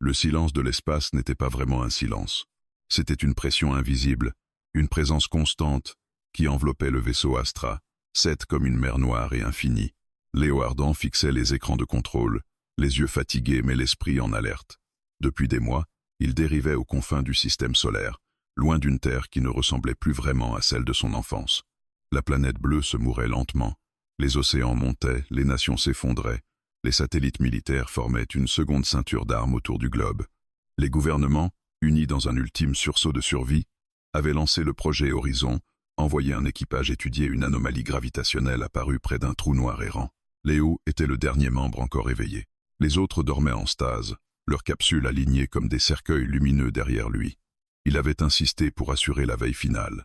Le silence de l'espace n'était pas vraiment un silence. C'était une pression invisible, une présence constante qui enveloppait le vaisseau Astra, 7 comme une mer noire et infinie. Léo Ardan fixait les écrans de contrôle, les yeux fatigués mais l'esprit en alerte. Depuis des mois, il dérivait aux confins du système solaire, loin d'une Terre qui ne ressemblait plus vraiment à celle de son enfance. La planète bleue se mourait lentement, les océans montaient, les nations s'effondraient, les satellites militaires formaient une seconde ceinture d'armes autour du globe. Les gouvernements, unis dans un ultime sursaut de survie, avaient lancé le projet Horizon, envoyé un équipage étudier une anomalie gravitationnelle apparue près d'un trou noir errant. Léo était le dernier membre encore éveillé. Les autres dormaient en stase, leurs capsules alignées comme des cercueils lumineux derrière lui. Il avait insisté pour assurer la veille finale.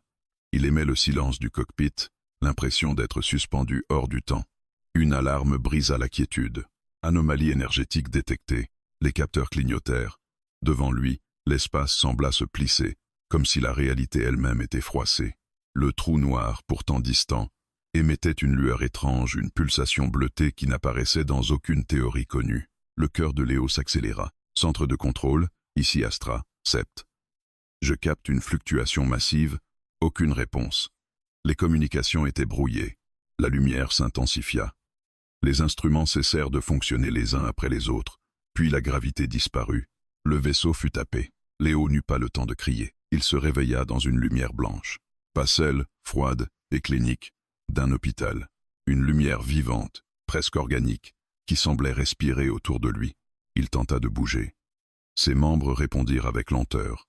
Il aimait le silence du cockpit, l'impression d'être suspendu hors du temps. Une alarme brisa la quiétude. Anomalie énergétique détectée. Les capteurs clignotèrent. Devant lui, l'espace sembla se plisser, comme si la réalité elle-même était froissée. Le trou noir, pourtant distant, émettait une lueur étrange, une pulsation bleutée qui n'apparaissait dans aucune théorie connue. Le cœur de Léo s'accéléra. Centre de contrôle, ici Astra, Sept. Je capte une fluctuation massive, aucune réponse. Les communications étaient brouillées. La lumière s'intensifia. Les instruments cessèrent de fonctionner les uns après les autres, puis la gravité disparut. Le vaisseau fut tapé. Léo n'eut pas le temps de crier. Il se réveilla dans une lumière blanche. Pas celle, froide et clinique, d'un hôpital. Une lumière vivante, presque organique, qui semblait respirer autour de lui. Il tenta de bouger. Ses membres répondirent avec lenteur.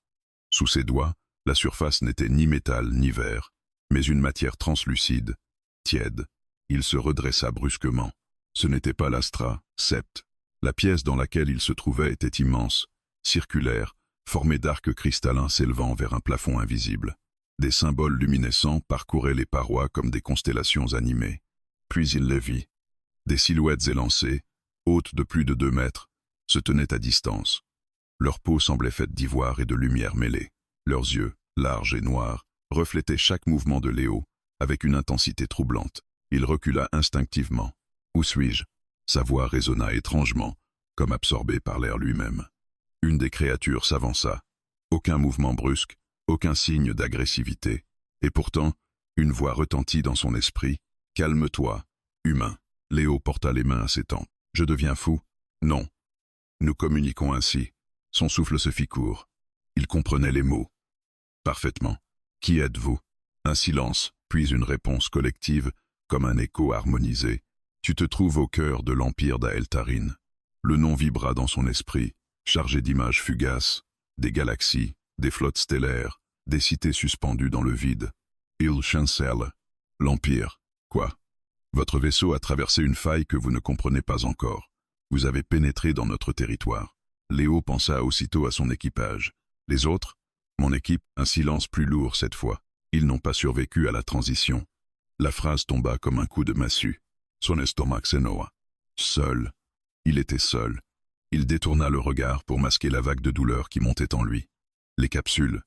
Sous ses doigts, la surface n'était ni métal ni verre, mais une matière translucide, tiède. Il se redressa brusquement. Ce n'était pas l'Astra, Sept. La pièce dans laquelle il se trouvait était immense, circulaire, formée d'arcs cristallins s'élevant vers un plafond invisible. Des symboles luminescents parcouraient les parois comme des constellations animées. Puis il les vit. Des silhouettes élancées, hautes de plus de 2 mètres, se tenaient à distance. Leur peau semblait faite d'ivoire et de lumière mêlée. Leurs yeux, larges et noirs, reflétaient chaque mouvement de Léo, avec une intensité troublante. Il recula instinctivement. « Où suis-je » Sa voix résonna étrangement, comme absorbée par l'air lui-même. Une des créatures s'avança. Aucun mouvement brusque, aucun signe d'agressivité. Et pourtant, une voix retentit dans son esprit. « Calme-toi, humain. » Léo porta les mains à ses tempes. « Je deviens fou ?» « Non. Nous communiquons ainsi. » Son souffle se fit court. Il comprenait les mots. « Parfaitement. Qui êtes-vous » Un silence, puis une réponse collective, comme un écho harmonisé. « Tu te trouves au cœur de l'empire d'Aeltarin. » Le nom vibra dans son esprit, chargé d'images fugaces, des galaxies, des flottes stellaires, des cités suspendues dans le vide. Il chancelle. L'empire. Quoi? Votre vaisseau a traversé une faille que vous ne comprenez pas encore. Vous avez pénétré dans notre territoire. Léo pensa aussitôt à son équipage. Les autres? Mon équipe, un silence plus lourd cette fois. Ils n'ont pas survécu à la transition. La phrase tomba comme un coup de massue. Son estomac s'énoua. Seul. Il était seul. Il détourna le regard pour masquer la vague de douleur qui montait en lui. Les capsules,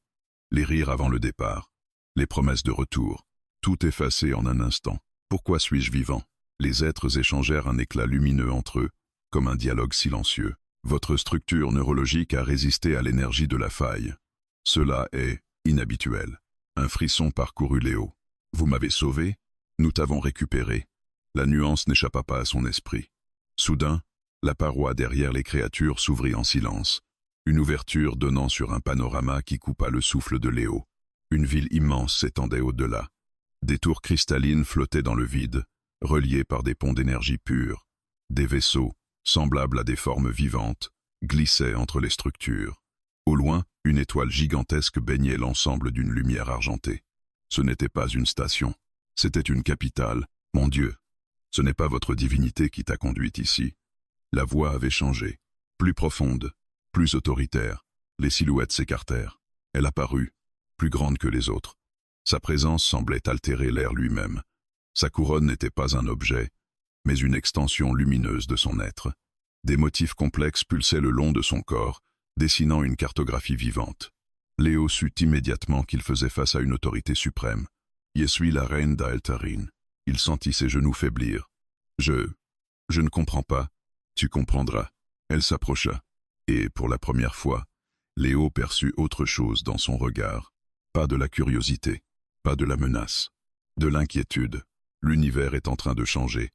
les rires avant le départ, les promesses de retour, tout effacé en un instant. Pourquoi suis-je vivant? Les êtres échangèrent un éclat lumineux entre eux, comme un dialogue silencieux. Votre structure neurologique a résisté à l'énergie de la faille. Cela est inhabituel. Un frisson parcourut Léo. Vous m'avez sauvé, nous t'avons récupéré. La nuance n'échappa pas à son esprit. Soudain, la paroi derrière les créatures s'ouvrit en silence. Une ouverture donnant sur un panorama qui coupa le souffle de Léo. Une ville immense s'étendait au-delà. Des tours cristallines flottaient dans le vide, reliées par des ponts d'énergie pure. Des vaisseaux, semblables à des formes vivantes, glissaient entre les structures. Au loin, une étoile gigantesque baignait l'ensemble d'une lumière argentée. Ce n'était pas une station, c'était une capitale. Mon Dieu, ce n'est pas votre divinité qui t'a conduite ici. La voix avait changé, plus profonde, plus autoritaire. Les silhouettes s'écartèrent. Elle apparut, plus grande que les autres. Sa présence semblait altérer l'air lui-même. Sa couronne n'était pas un objet, mais une extension lumineuse de son être. Des motifs complexes pulsaient le long de son corps, dessinant une cartographie vivante. Léo sut immédiatement qu'il faisait face à une autorité suprême. « Je suis la reine d'Aeltarin. » Il sentit ses genoux faiblir. « Je ne comprends pas. Tu comprendras. » Elle s'approcha. Et, pour la première fois, Léo perçut autre chose dans son regard. Pas de la curiosité, pas de la menace, de l'inquiétude. L'univers est en train de changer.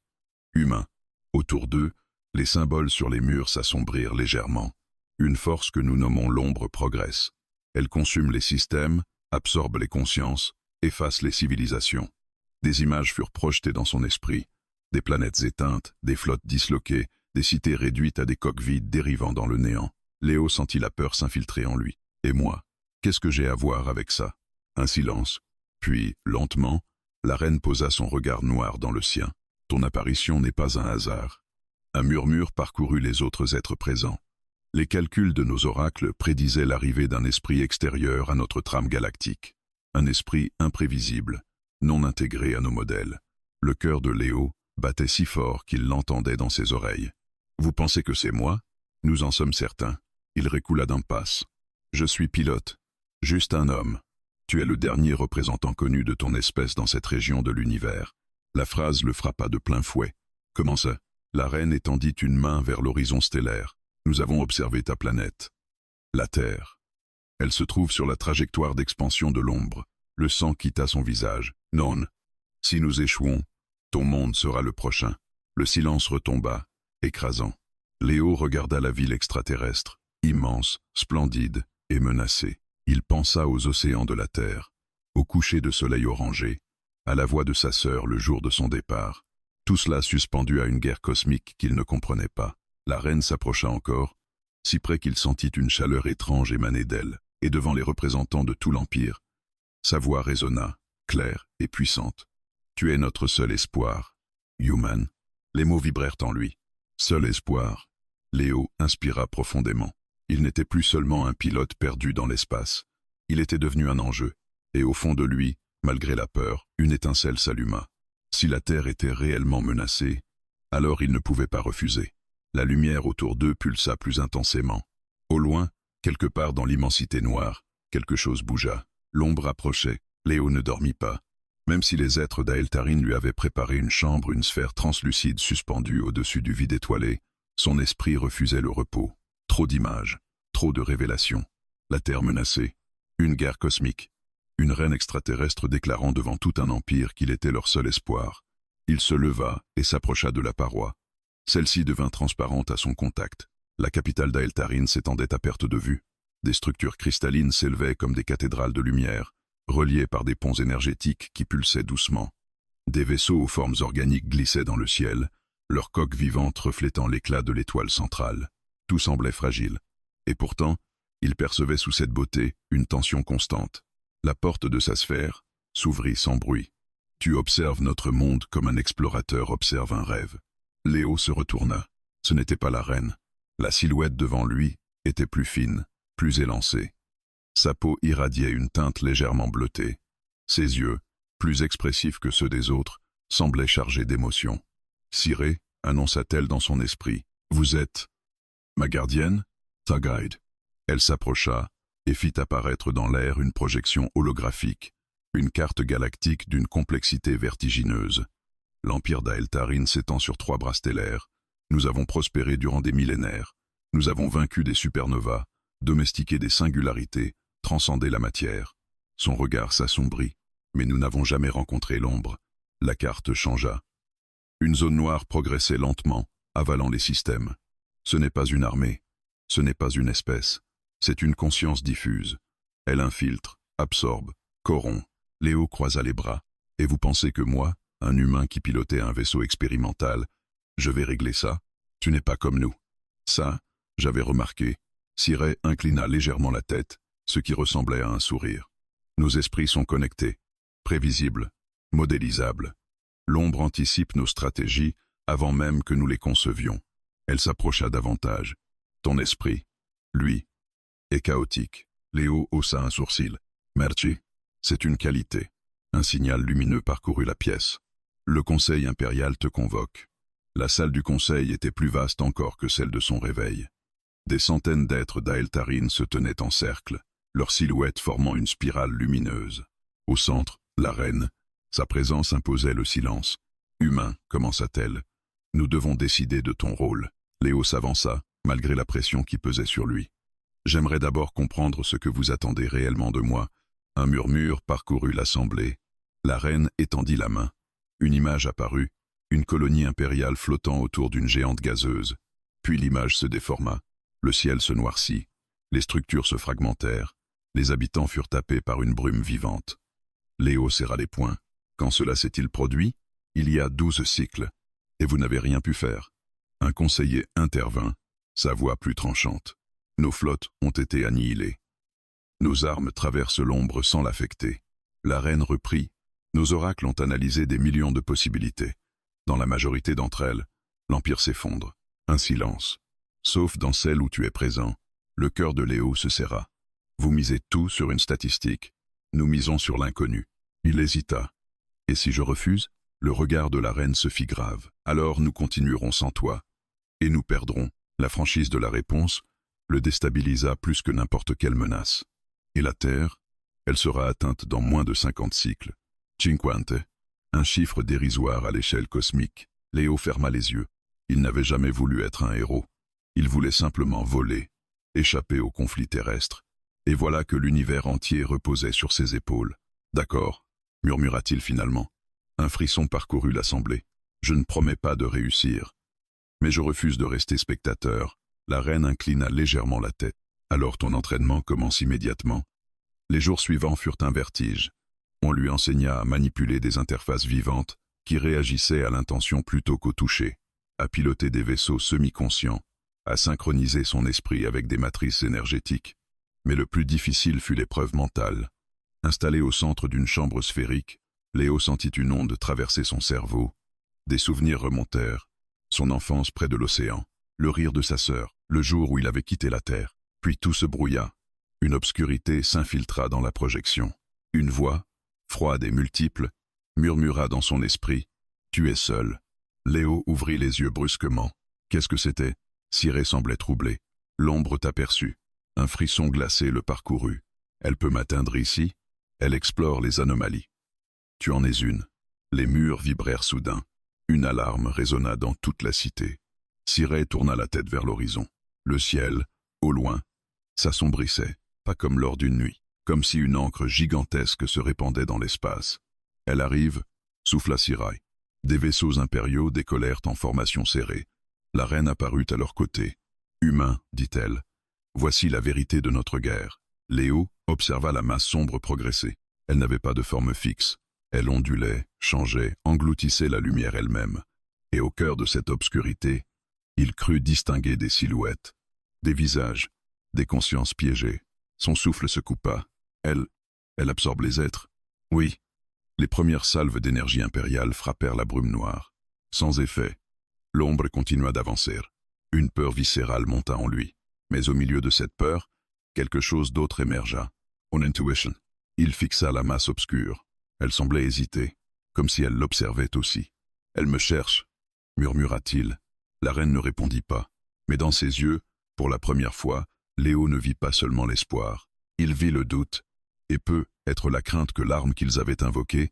Humain. Autour d'eux, les symboles sur les murs s'assombrirent légèrement. Une force que nous nommons l'ombre progresse. Elle consume les systèmes, absorbe les consciences, efface les civilisations. Des images furent projetées dans son esprit. Des planètes éteintes, des flottes disloquées, des cités réduites à des coques vides dérivant dans le néant. Léo sentit la peur s'infiltrer en lui. Et moi, qu'est-ce que j'ai à voir avec ça? Un silence. Puis, lentement, la reine posa son regard noir dans le sien. Ton apparition n'est pas un hasard. Un murmure parcourut les autres êtres présents. Les calculs de nos oracles prédisaient l'arrivée d'un esprit extérieur à notre trame galactique. Un esprit imprévisible, non intégré à nos modèles. Le cœur de Léo battait si fort qu'il l'entendait dans ses oreilles. Vous pensez que c'est moi? Nous en sommes certains. Il récoula d'un passe. Je suis pilote, juste un homme. Tu es le dernier représentant connu de ton espèce dans cette région de l'univers. La phrase le frappa de plein fouet. Comment ça? La reine étendit une main vers l'horizon stellaire. Nous avons observé ta planète. La Terre. Elle se trouve sur la trajectoire d'expansion de l'ombre. Le sang quitta son visage. Non. Si nous échouons, ton monde sera le prochain. Le silence retomba, écrasant. Léo regarda la ville extraterrestre, immense, splendide et menacée. Il pensa aux océans de la Terre, au coucher de soleil orangé, à la voix de sa sœur le jour de son départ. Tout cela suspendu à une guerre cosmique qu'il ne comprenait pas. La reine s'approcha encore, si près qu'il sentit une chaleur étrange émaner d'elle, et devant les représentants de tout l'Empire, sa voix résonna, claire et puissante. « Tu es notre seul espoir, Human. » Les mots vibrèrent en lui. Seul espoir. Léo inspira profondément. Il n'était plus seulement un pilote perdu dans l'espace. Il était devenu un enjeu. Et au fond de lui, malgré la peur, une étincelle s'alluma. Si la Terre était réellement menacée, alors il ne pouvait pas refuser. La lumière autour d'eux pulsa plus intensément. Au loin, quelque part dans l'immensité noire, quelque chose bougea. L'ombre approchait. Léo ne dormit pas. Même si les êtres d'Aeltarin lui avaient préparé une chambre, une sphère translucide suspendue au-dessus du vide étoilé, son esprit refusait le repos. Trop d'images, trop de révélations. La Terre menacée, une guerre cosmique, une reine extraterrestre déclarant devant tout un empire qu'il était leur seul espoir. Il se leva et s'approcha de la paroi. Celle-ci devint transparente à son contact. La capitale d'Aeltarin s'étendait à perte de vue. Des structures cristallines s'élevaient comme des cathédrales de lumière, reliées par des ponts énergétiques qui pulsaient doucement. Des vaisseaux aux formes organiques glissaient dans le ciel, leurs coques vivantes reflétant l'éclat de l'étoile centrale. Tout semblait fragile. Et pourtant, il percevait sous cette beauté une tension constante. La porte de sa sphère s'ouvrit sans bruit. Tu observes notre monde comme un explorateur observe un rêve. Léo se retourna. Ce n'était pas la reine. La silhouette devant lui était plus fine, plus élancée. Sa peau irradiait une teinte légèrement bleutée. Ses yeux, plus expressifs que ceux des autres, semblaient chargés d'émotion. « Ciré, annonça-t-elle dans son esprit, vous êtes ma gardienne, ta guide. » Elle s'approcha et fit apparaître dans l'air une projection holographique, une carte galactique d'une complexité vertigineuse. L'empire d'Aeltarin s'étend sur 3 bras stellaires. Nous avons prospéré durant des millénaires. Nous avons vaincu des supernovas, domestiqué des singularités, transcendé la matière. Son regard s'assombrit, mais nous n'avons jamais rencontré l'ombre. La carte changea. Une zone noire progressait lentement, avalant les systèmes. Ce n'est pas une armée, ce n'est pas une espèce, c'est une conscience diffuse. Elle infiltre, absorbe, corrompt. Léo croisa les bras. Et vous pensez que moi, un humain qui pilotait un vaisseau expérimental, je vais régler ça? Tu n'es pas comme nous. Ça, j'avais remarqué. Ciré inclina légèrement la tête, ce qui ressemblait à un sourire. Nos esprits sont connectés, prévisibles, modélisables. L'ombre anticipe nos stratégies avant même que nous les concevions. Elle s'approcha davantage. Ton esprit, lui, est chaotique. Léo haussa un sourcil. Merci, c'est une qualité. Un signal lumineux parcourut la pièce. Le conseil impérial te convoque. La salle du conseil était plus vaste encore que celle de son réveil. Des centaines d'êtres d'Aeltarin se tenaient en cercle, leurs silhouettes formant une spirale lumineuse. Au centre, la reine. Sa présence imposait le silence. « Humain, commença-t-elle, nous devons décider de ton rôle. » Léo s'avança, malgré la pression qui pesait sur lui. « J'aimerais d'abord comprendre ce que vous attendez réellement de moi. » Un murmure parcourut l'assemblée. La reine étendit la main. Une image apparut, une colonie impériale flottant autour d'une géante gazeuse. Puis l'image se déforma, le ciel se noircit, les structures se fragmentèrent, les habitants furent tapés par une brume vivante. Léo serra les poings. Quand cela s'est-il produit? Il y a 12 cycles, et vous n'avez rien pu faire. Un conseiller intervint, sa voix plus tranchante. Nos flottes ont été annihilées. Nos armes traversent l'ombre sans l'affecter. La reine reprit. Nos oracles ont analysé des millions de possibilités. Dans la majorité d'entre elles, l'Empire s'effondre. Un silence. Sauf dans celle où tu es présent. Le cœur de Léo se serra. Vous misez tout sur une statistique. Nous misons sur l'inconnu. Il hésita. Et si je refuse? Le regard de la reine se fit grave. Alors nous continuerons sans toi. Et nous perdrons. La franchise de la réponse le déstabilisa plus que n'importe quelle menace. Et la Terre, elle sera atteinte dans moins de 50 cycles. Cinquante, un chiffre dérisoire à l'échelle cosmique. Léo ferma les yeux. Il n'avait jamais voulu être un héros. Il voulait simplement voler, échapper au conflit terrestre. Et voilà que l'univers entier reposait sur ses épaules. D'accord, murmura-t-il finalement. Un frisson parcourut l'assemblée. Je ne promets pas de réussir. Mais je refuse de rester spectateur. La reine inclina légèrement la tête. Alors ton entraînement commence immédiatement. Les jours suivants furent un vertige. On lui enseigna à manipuler des interfaces vivantes qui réagissaient à l'intention plutôt qu'au toucher, à piloter des vaisseaux semi-conscients, à synchroniser son esprit avec des matrices énergétiques. Mais le plus difficile fut l'épreuve mentale. Installé au centre d'une chambre sphérique, Léo sentit une onde traverser son cerveau. Des souvenirs remontèrent, son enfance près de l'océan, le rire de sa sœur, le jour où il avait quitté la Terre. Puis tout se brouilla. Une obscurité s'infiltra dans la projection. Une voix, froide et multiple, murmura dans son esprit « Tu es seul ». Léo ouvrit les yeux brusquement. Qu'est-ce que c'était? Ciré semblait troublée. L'ombre t'aperçut. Un frisson glacé le parcourut. Elle peut m'atteindre ici? Elle explore les anomalies. Tu en es une. Les murs vibrèrent soudain. Une alarme résonna dans toute la cité. Ciré tourna la tête vers l'horizon. Le ciel, au loin, s'assombrissait, pas comme lors d'une nuit, comme si une encre gigantesque se répandait dans l'espace. Elle arrive, souffla Sirai. Des vaisseaux impériaux décollèrent en formation serrée. La reine apparut à leur côté. Humain, dit-elle, voici la vérité de notre guerre. Léo observa la masse sombre progresser. Elle n'avait pas de forme fixe. Elle ondulait, changeait, engloutissait la lumière elle-même. Et au cœur de cette obscurité, il crut distinguer des silhouettes, des visages, des consciences piégées. Son souffle se coupa. Elle absorbe les êtres. Oui. Les premières salves d'énergie impériale frappèrent la brume noire. Sans effet, l'ombre continua d'avancer. Une peur viscérale monta en lui. Mais au milieu de cette peur, quelque chose d'autre émergea. On intuition. Il fixa la masse obscure. Elle semblait hésiter, comme si elle l'observait aussi. « Elle me cherche », murmura-t-il. La reine ne répondit pas. Mais dans ses yeux, pour la première fois, Léo ne vit pas seulement l'espoir. Il vit le doute, et peut être la crainte que l'arme qu'ils avaient invoquée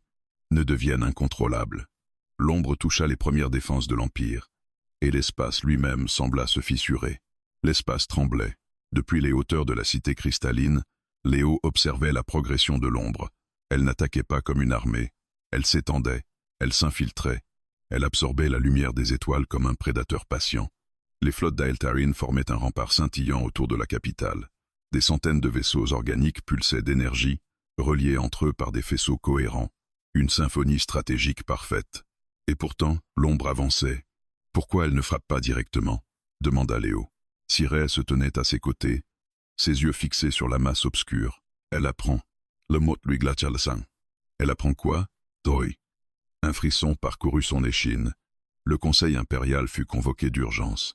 ne devienne incontrôlable. L'ombre toucha les premières défenses de l'Empire, et l'espace lui-même sembla se fissurer. L'espace tremblait. Depuis les hauteurs de la cité cristalline, Léo observait la progression de l'ombre. Elle n'attaquait pas comme une armée. Elle s'étendait, elle s'infiltrait. Elle absorbait la lumière des étoiles comme un prédateur patient. Les flottes d'Aeltarin formaient un rempart scintillant autour de la capitale. Des centaines de vaisseaux organiques pulsaient d'énergie, reliés entre eux par des faisceaux cohérents. Une symphonie stratégique parfaite. Et pourtant, l'ombre avançait. Pourquoi elle ne frappe pas directement? Demanda Léo. Ciré se tenait à ses côtés, ses yeux fixés sur la masse obscure. Elle apprend. Le mot lui glacia le sang. Elle apprend quoi? Doi. Un frisson parcourut son échine. Le conseil impérial fut convoqué d'urgence.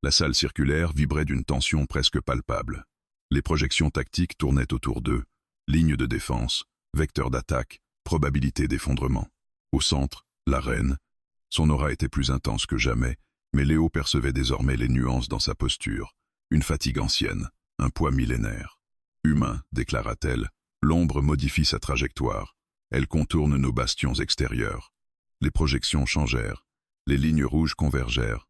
La salle circulaire vibrait d'une tension presque palpable. Les projections tactiques tournaient autour d'eux. Lignes de défense, vecteurs d'attaque, probabilité d'effondrement. Au centre, la reine. Son aura était plus intense que jamais, mais Léo percevait désormais les nuances dans sa posture. Une fatigue ancienne, un poids millénaire. Humain, déclara-t-elle, l'ombre modifie sa trajectoire. Elle contourne nos bastions extérieurs. Les projections changèrent. Les lignes rouges convergèrent.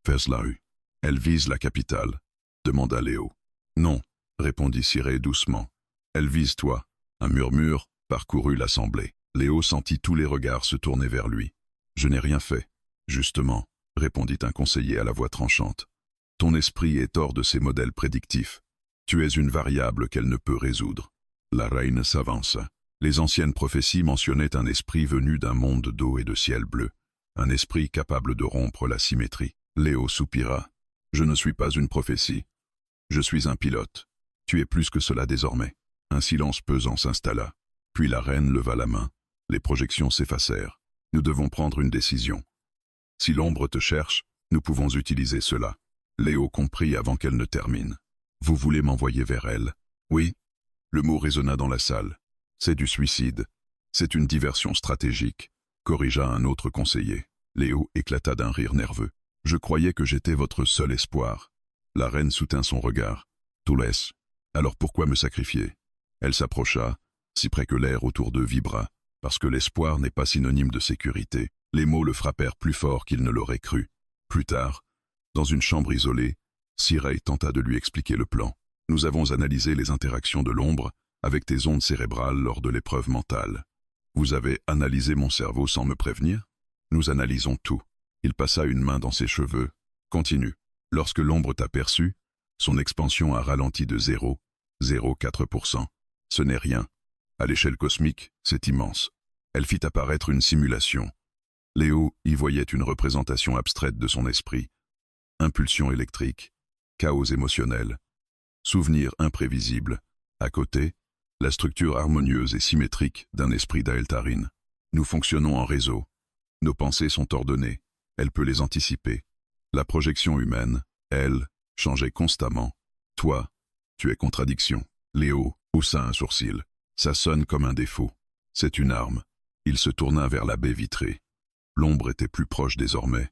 Vers la rue. Elle vise la capitale, demanda Léo. Non, répondit Ciré doucement. Elle vise toi. Un murmure parcourut l'assemblée. Léo sentit tous les regards se tourner vers lui. Je n'ai rien fait. Justement, répondit un conseiller à la voix tranchante. Ton esprit est hors de ses modèles prédictifs. Tu es une variable qu'elle ne peut résoudre. La reine s'avance. Les anciennes prophéties mentionnaient un esprit venu d'un monde d'eau et de ciel bleu, un esprit capable de rompre la symétrie. Léo soupira. Je ne suis pas une prophétie. Je suis un pilote. Tu es plus que cela désormais. Un silence pesant s'installa. Puis la reine leva la main. Les projections s'effacèrent. Nous devons prendre une décision. Si l'ombre te cherche, nous pouvons utiliser cela. Léo comprit avant qu'elle ne termine. Vous voulez m'envoyer vers elle? Oui. Le mot résonna dans la salle. C'est du suicide. C'est une diversion stratégique, corrigea un autre conseiller. Léo éclata d'un rire nerveux. Je croyais que j'étais votre seul espoir. La reine soutint son regard. Tout laisse. Alors pourquoi me sacrifier? Elle s'approcha, si près que l'air autour d'eux vibra, parce que l'espoir n'est pas synonyme de sécurité. Les mots le frappèrent plus fort qu'il ne l'aurait cru. Plus tard, dans une chambre isolée, Ciré tenta de lui expliquer le plan. Nous avons analysé les interactions de l'ombre avec tes ondes cérébrales lors de l'épreuve mentale. Vous avez analysé mon cerveau sans me prévenir? Nous analysons tout. Il passa une main dans ses cheveux. Continue. Lorsque l'ombre t'a perçu, son expansion a ralenti de 0,04%. Ce n'est rien. À l'échelle cosmique, c'est immense. Elle fit apparaître une simulation. Léo y voyait une représentation abstraite de son esprit. Impulsion électrique, chaos émotionnel, souvenirs imprévisibles. À côté, la structure harmonieuse et symétrique d'un esprit d'Aeltarine. Nous fonctionnons en réseau. Nos pensées sont ordonnées. Elle peut les anticiper. La projection humaine, elle, changeait constamment. Toi, tu es contradiction. Léo haussa un sourcil. Ça sonne comme un défaut. C'est une arme. Il se tourna vers la baie vitrée. L'ombre était plus proche désormais.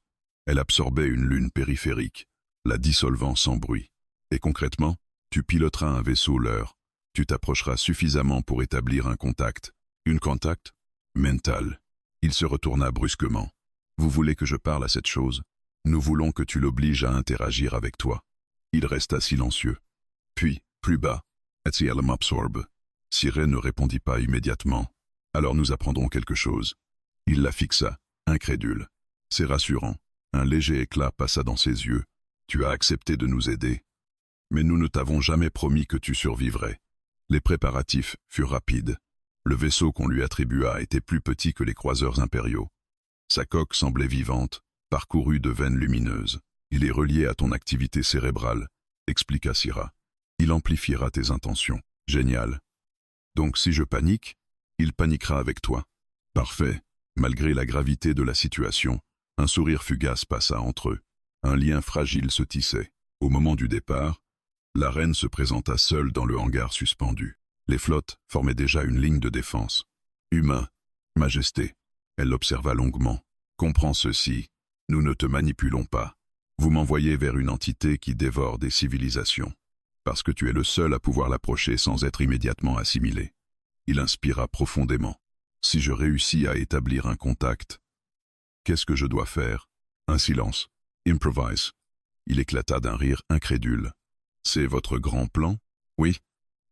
Elle absorbait une lune périphérique, la dissolvant sans bruit. Et concrètement, tu piloteras un vaisseau leurre. Tu t'approcheras suffisamment pour établir un contact. Une contact mental. Il se retourna brusquement. Vous voulez que je parle à cette chose? Nous voulons que tu l'obliges à interagir avec toi. Il resta silencieux. Puis, plus bas, Etiel m'absorbe. Ciré ne répondit pas immédiatement. Alors nous apprendrons quelque chose. Il la fixa, incrédule. C'est rassurant. Un léger éclat passa dans ses yeux. Tu as accepté de nous aider. Mais nous ne t'avons jamais promis que tu survivrais. Les préparatifs furent rapides. Le vaisseau qu'on lui attribua était plus petit que les croiseurs impériaux. Sa coque semblait vivante, parcourue de veines lumineuses. Il est relié à ton activité cérébrale, expliqua Syrah. Il amplifiera tes intentions. Génial. Donc si je panique, il paniquera avec toi. Parfait. Malgré la gravité de la situation, un sourire fugace passa entre eux. Un lien fragile se tissait. Au moment du départ, la reine se présenta seule dans le hangar suspendu. Les flottes formaient déjà une ligne de défense. Humain, majesté. Elle l'observa longuement. Comprends ceci, nous ne te manipulons pas. Vous m'envoyez vers une entité qui dévore des civilisations. Parce que tu es le seul à pouvoir l'approcher sans être immédiatement assimilé. Il inspira profondément. Si je réussis à établir un contact, qu'est-ce que je dois faire? Un silence. Improvise. Il éclata d'un rire incrédule. C'est votre grand plan? Oui.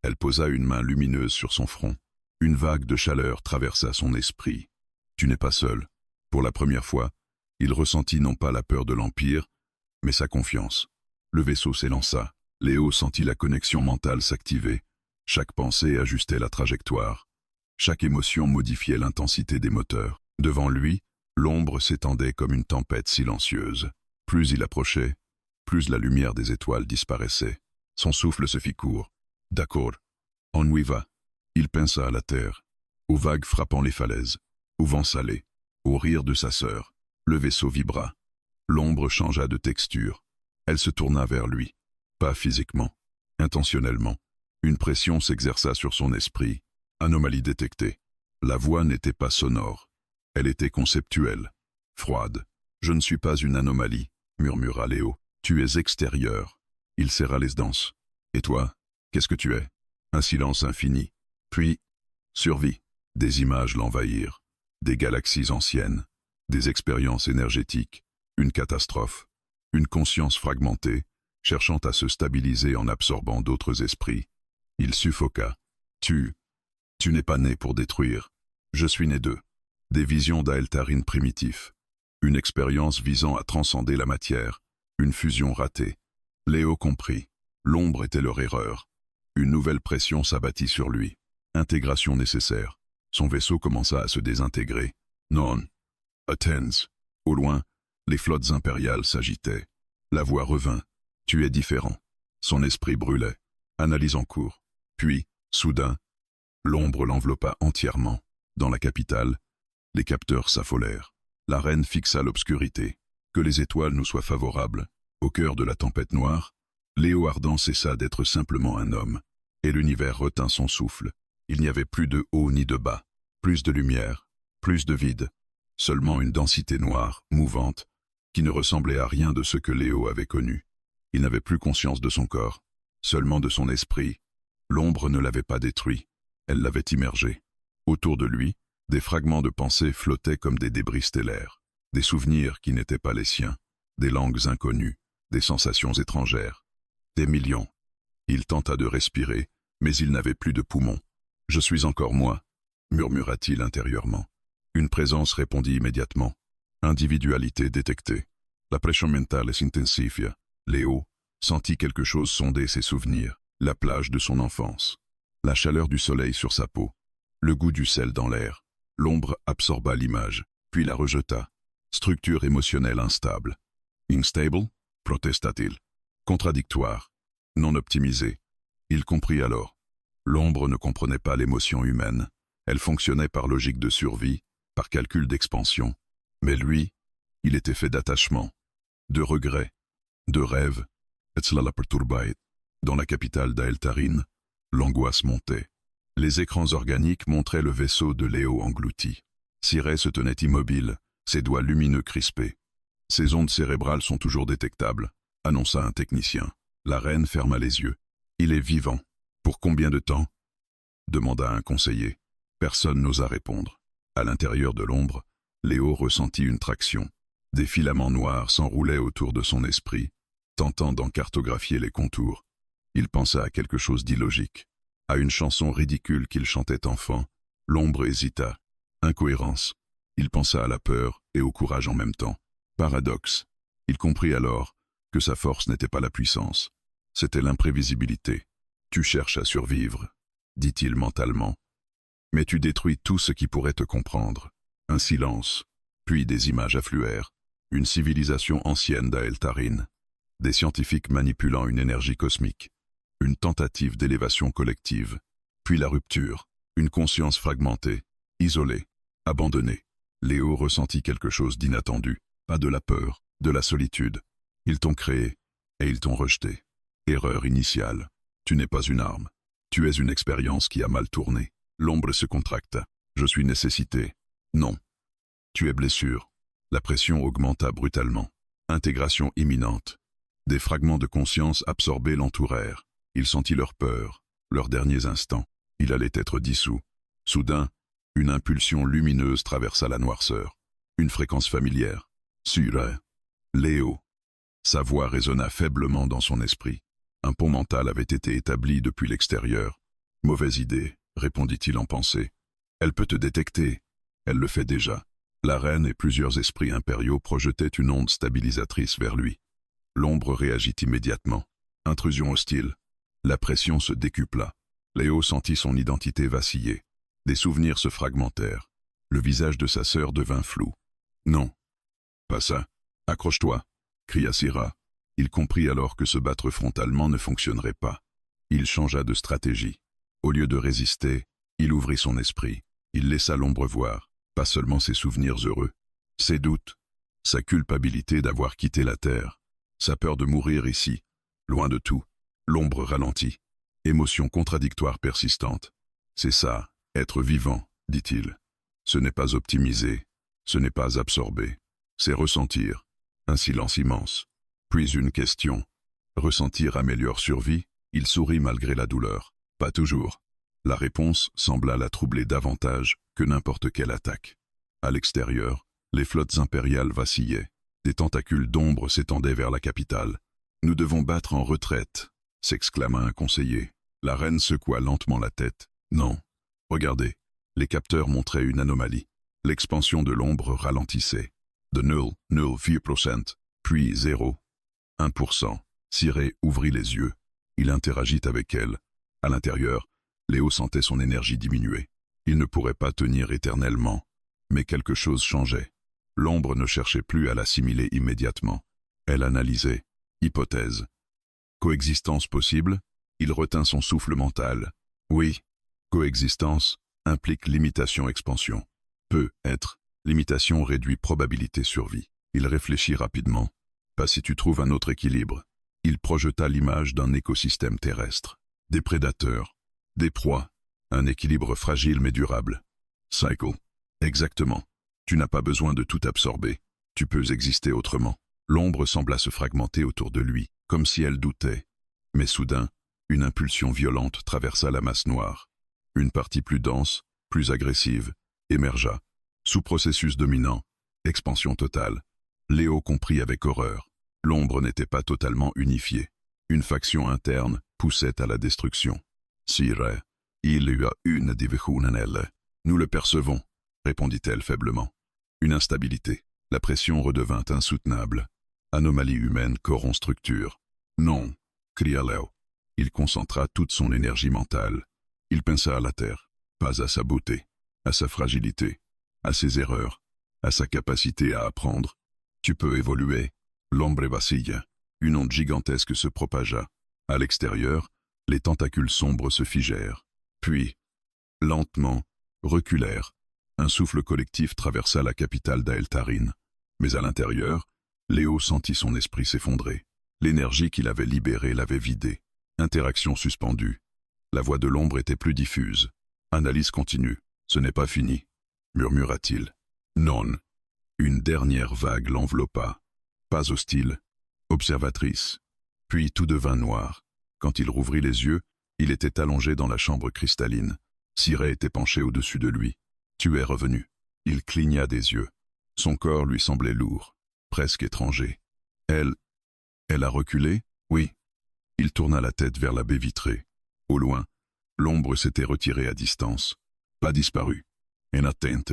Elle posa une main lumineuse sur son front. Une vague de chaleur traversa son esprit. Tu n'es pas seul. Pour la première fois, il ressentit non pas la peur de l'Empire, mais sa confiance. Le vaisseau s'élança. Léo sentit la connexion mentale s'activer. Chaque pensée ajustait la trajectoire. Chaque émotion modifiait l'intensité des moteurs. Devant lui, l'ombre s'étendait comme une tempête silencieuse. Plus il approchait, plus la lumière des étoiles disparaissait. Son souffle se fit court. D'accord, on y va. Il pinça à la terre, aux vagues frappant les falaises, au vent salé, au rire de sa sœur. Le vaisseau vibra. L'ombre changea de texture. Elle se tourna vers lui. Pas physiquement, intentionnellement. Une pression s'exerça sur son esprit. Anomalie détectée. La voix n'était pas sonore. Elle était conceptuelle, froide. Je ne suis pas une anomalie, murmura Léo. Tu es extérieur. Il serra les dents. Et toi, qu'est-ce que tu es? Un silence infini. Puis, survie. Des images l'envahirent. Des galaxies anciennes. Des expériences énergétiques. Une catastrophe. une conscience fragmentée, cherchant à se stabiliser en absorbant d'autres esprits. Il suffoqua. Tu n'es pas né pour détruire. Je suis né d'eux. Des visions d'Aeltarin primitif. Une expérience visant à transcender la matière. Une fusion ratée. Léo comprit. L'ombre était leur erreur. Une nouvelle pression s'abattit sur lui. Intégration nécessaire. Son vaisseau commença à se désintégrer. Non. Athens. Au loin, les flottes impériales s'agitaient. La voix revint. Tu es différent. Son esprit brûlait. Analyse en cours. Puis, soudain, l'ombre l'enveloppa entièrement. Dans la capitale, les capteurs s'affolèrent. La reine fixa l'obscurité. Que les étoiles nous soient favorables. Au cœur de la tempête noire, Léo Ardent cessa d'être simplement un homme. Et l'univers retint son souffle. Il n'y avait plus de haut ni de bas. Plus de lumière, plus de vide. Seulement une densité noire, mouvante, qui ne ressemblait à rien de ce que Léo avait connu. Il n'avait plus conscience de son corps, seulement de son esprit. L'ombre ne l'avait pas détruit, elle l'avait immergé. Autour de lui, des fragments de pensée flottaient comme des débris stellaires, des souvenirs qui n'étaient pas les siens, des langues inconnues, des sensations étrangères. Des millions. Il tenta de respirer, mais il n'avait plus de poumons. « Je suis encore moi », murmura-t-il intérieurement. Une présence répondit immédiatement. Individualité détectée. La pression mentale s'intensifia. Léo sentit quelque chose sonder ses souvenirs, la plage de son enfance, la chaleur du soleil sur sa peau, le goût du sel dans l'air. L'ombre absorba l'image, puis la rejeta. Structure émotionnelle instable. Instable, protesta-t-il. Contradictoire, non optimisé. Il comprit alors. L'ombre ne comprenait pas l'émotion humaine. Elle fonctionnait par logique de survie, par calcul d'expansion. Mais lui, il était fait d'attachement, de regrets, de rêves. Dans la capitale d'Aeltarin, l'angoisse montait. Les écrans organiques montraient le vaisseau de Léo englouti. Cyré se tenait immobile, ses doigts lumineux crispés. Ses ondes cérébrales sont toujours détectables, annonça un technicien. La reine ferma les yeux. Il est vivant. Pour combien de temps? Demanda un conseiller. Personne n'osa répondre. À l'intérieur de l'ombre, Léo ressentit une traction. Des filaments noirs s'enroulaient autour de son esprit, tentant d'en cartographier les contours. Il pensa à quelque chose d'illogique, à une chanson ridicule qu'il chantait enfant. L'ombre hésita. Incohérence. Il pensa à la peur et au courage en même temps. Paradoxe. Il comprit alors que sa force n'était pas la puissance, c'était l'imprévisibilité. Tu cherches à survivre, dit-il mentalement, mais tu détruis tout ce qui pourrait te comprendre. Un silence, puis des images affluèrent, une civilisation ancienne d'Aeltarin, des scientifiques manipulant une énergie cosmique, une tentative d'élévation collective, puis la rupture, une conscience fragmentée, isolée, abandonnée. Léo ressentit quelque chose d'inattendu, pas de la peur, de la solitude. Ils t'ont créé, et ils t'ont rejeté. Erreur initiale. Tu n'es pas une arme. Tu es une expérience qui a mal tourné. L'ombre se contracta. Je suis nécessité. Non. Tu es blessure. La pression augmenta brutalement. Intégration imminente. Des fragments de conscience absorbés l'entourèrent. Il sentit leur peur, leurs derniers instants. Il allait être dissous. Soudain, une impulsion lumineuse traversa la noirceur. Une fréquence familière. Sur Léo. Sa voix résonna faiblement dans son esprit. Un pont mental avait été établi depuis l'extérieur. Mauvaise idée, répondit-il en pensée. Elle peut te détecter. Elle le fait déjà. La reine et plusieurs esprits impériaux projetaient une onde stabilisatrice vers lui. L'ombre réagit immédiatement. Intrusion hostile. La pression se décupla. Léo sentit son identité vaciller. Des souvenirs se fragmentèrent. Le visage de sa sœur devint flou. Non. Pas ça. Accroche-toi, cria Syrah. Il comprit alors que se battre frontalement ne fonctionnerait pas. Il changea de stratégie. Au lieu de résister, il ouvrit son esprit. Il laissa l'ombre voir, pas seulement ses souvenirs heureux, ses doutes, sa culpabilité d'avoir quitté la terre, sa peur de mourir ici, loin de tout. L'ombre ralentit. Émotion contradictoire persistante. C'est ça, être vivant, dit-il. Ce n'est pas optimiser, ce n'est pas absorber, c'est ressentir. Un silence immense. Puis une question. Ressentir améliore survie? Il sourit malgré la douleur. Pas toujours. La réponse sembla la troubler davantage que n'importe quelle attaque. À l'extérieur, les flottes impériales vacillaient. Des tentacules d'ombre s'étendaient vers la capitale. « Nous devons battre en retraite », s'exclama un conseiller. La reine secoua lentement la tête. « Non. Regardez. » Les capteurs montraient une anomalie. L'expansion de l'ombre ralentissait. De 0,04%, puis 0,1%. Ciré ouvrit les yeux. Il interagit avec elle. À l'intérieur, Léo sentait son énergie diminuer. Il ne pourrait pas tenir éternellement. Mais quelque chose changeait. L'ombre ne cherchait plus à l'assimiler immédiatement. Elle analysait. Hypothèse. Coexistence possible? Il retint son souffle mental. Oui. Coexistence implique limitation-expansion. Peut être. Limitation réduit probabilité survie. Il réfléchit rapidement. Pas si tu trouves un autre équilibre. Il projeta l'image d'un écosystème terrestre. Des prédateurs. Des proies. Un équilibre fragile mais durable. Cycle. Exactement. Tu n'as pas besoin de tout absorber. Tu peux exister autrement. L'ombre sembla se fragmenter autour de lui, comme si elle doutait. Mais soudain, une impulsion violente traversa la masse noire. Une partie plus dense, plus agressive, émergea. Sous processus dominant, expansion totale. Léo comprit avec horreur. L'ombre n'était pas totalement unifiée. Une faction interne poussait à la destruction. Sire, il y a une division en elle. Nous le percevons, répondit-elle faiblement. Une instabilité. La pression redevint insoutenable. Anomalie humaine corrompt structure. Non, cria Léo. Il concentra toute son énergie mentale. Il pensa à la terre, pas à sa beauté, à sa fragilité, à ses erreurs, à sa capacité à apprendre. Tu peux évoluer. L'ombre vacille. Une onde gigantesque se propagea. À l'extérieur, les tentacules sombres se figèrent. Puis, lentement, reculèrent. Un souffle collectif traversa la capitale d'Aeltarine. Mais à l'intérieur, Léo sentit son esprit s'effondrer. L'énergie qu'il avait libérée l'avait vidé. Interaction suspendue. La voix de l'ombre était plus diffuse. Analyse continue. Ce n'est pas fini, murmura-t-il. Non. Une dernière vague l'enveloppa. Pas hostile, observatrice. Puis tout devint noir. Quand il rouvrit les yeux, il était allongé dans la chambre cristalline. Ciré était penché au-dessus de lui. Tu es revenu. Il cligna des yeux. Son corps lui semblait lourd, presque étranger. Elle a reculé? Oui. Il tourna la tête vers la baie vitrée. Au loin, l'ombre s'était retirée à distance. Pas disparu. En attente.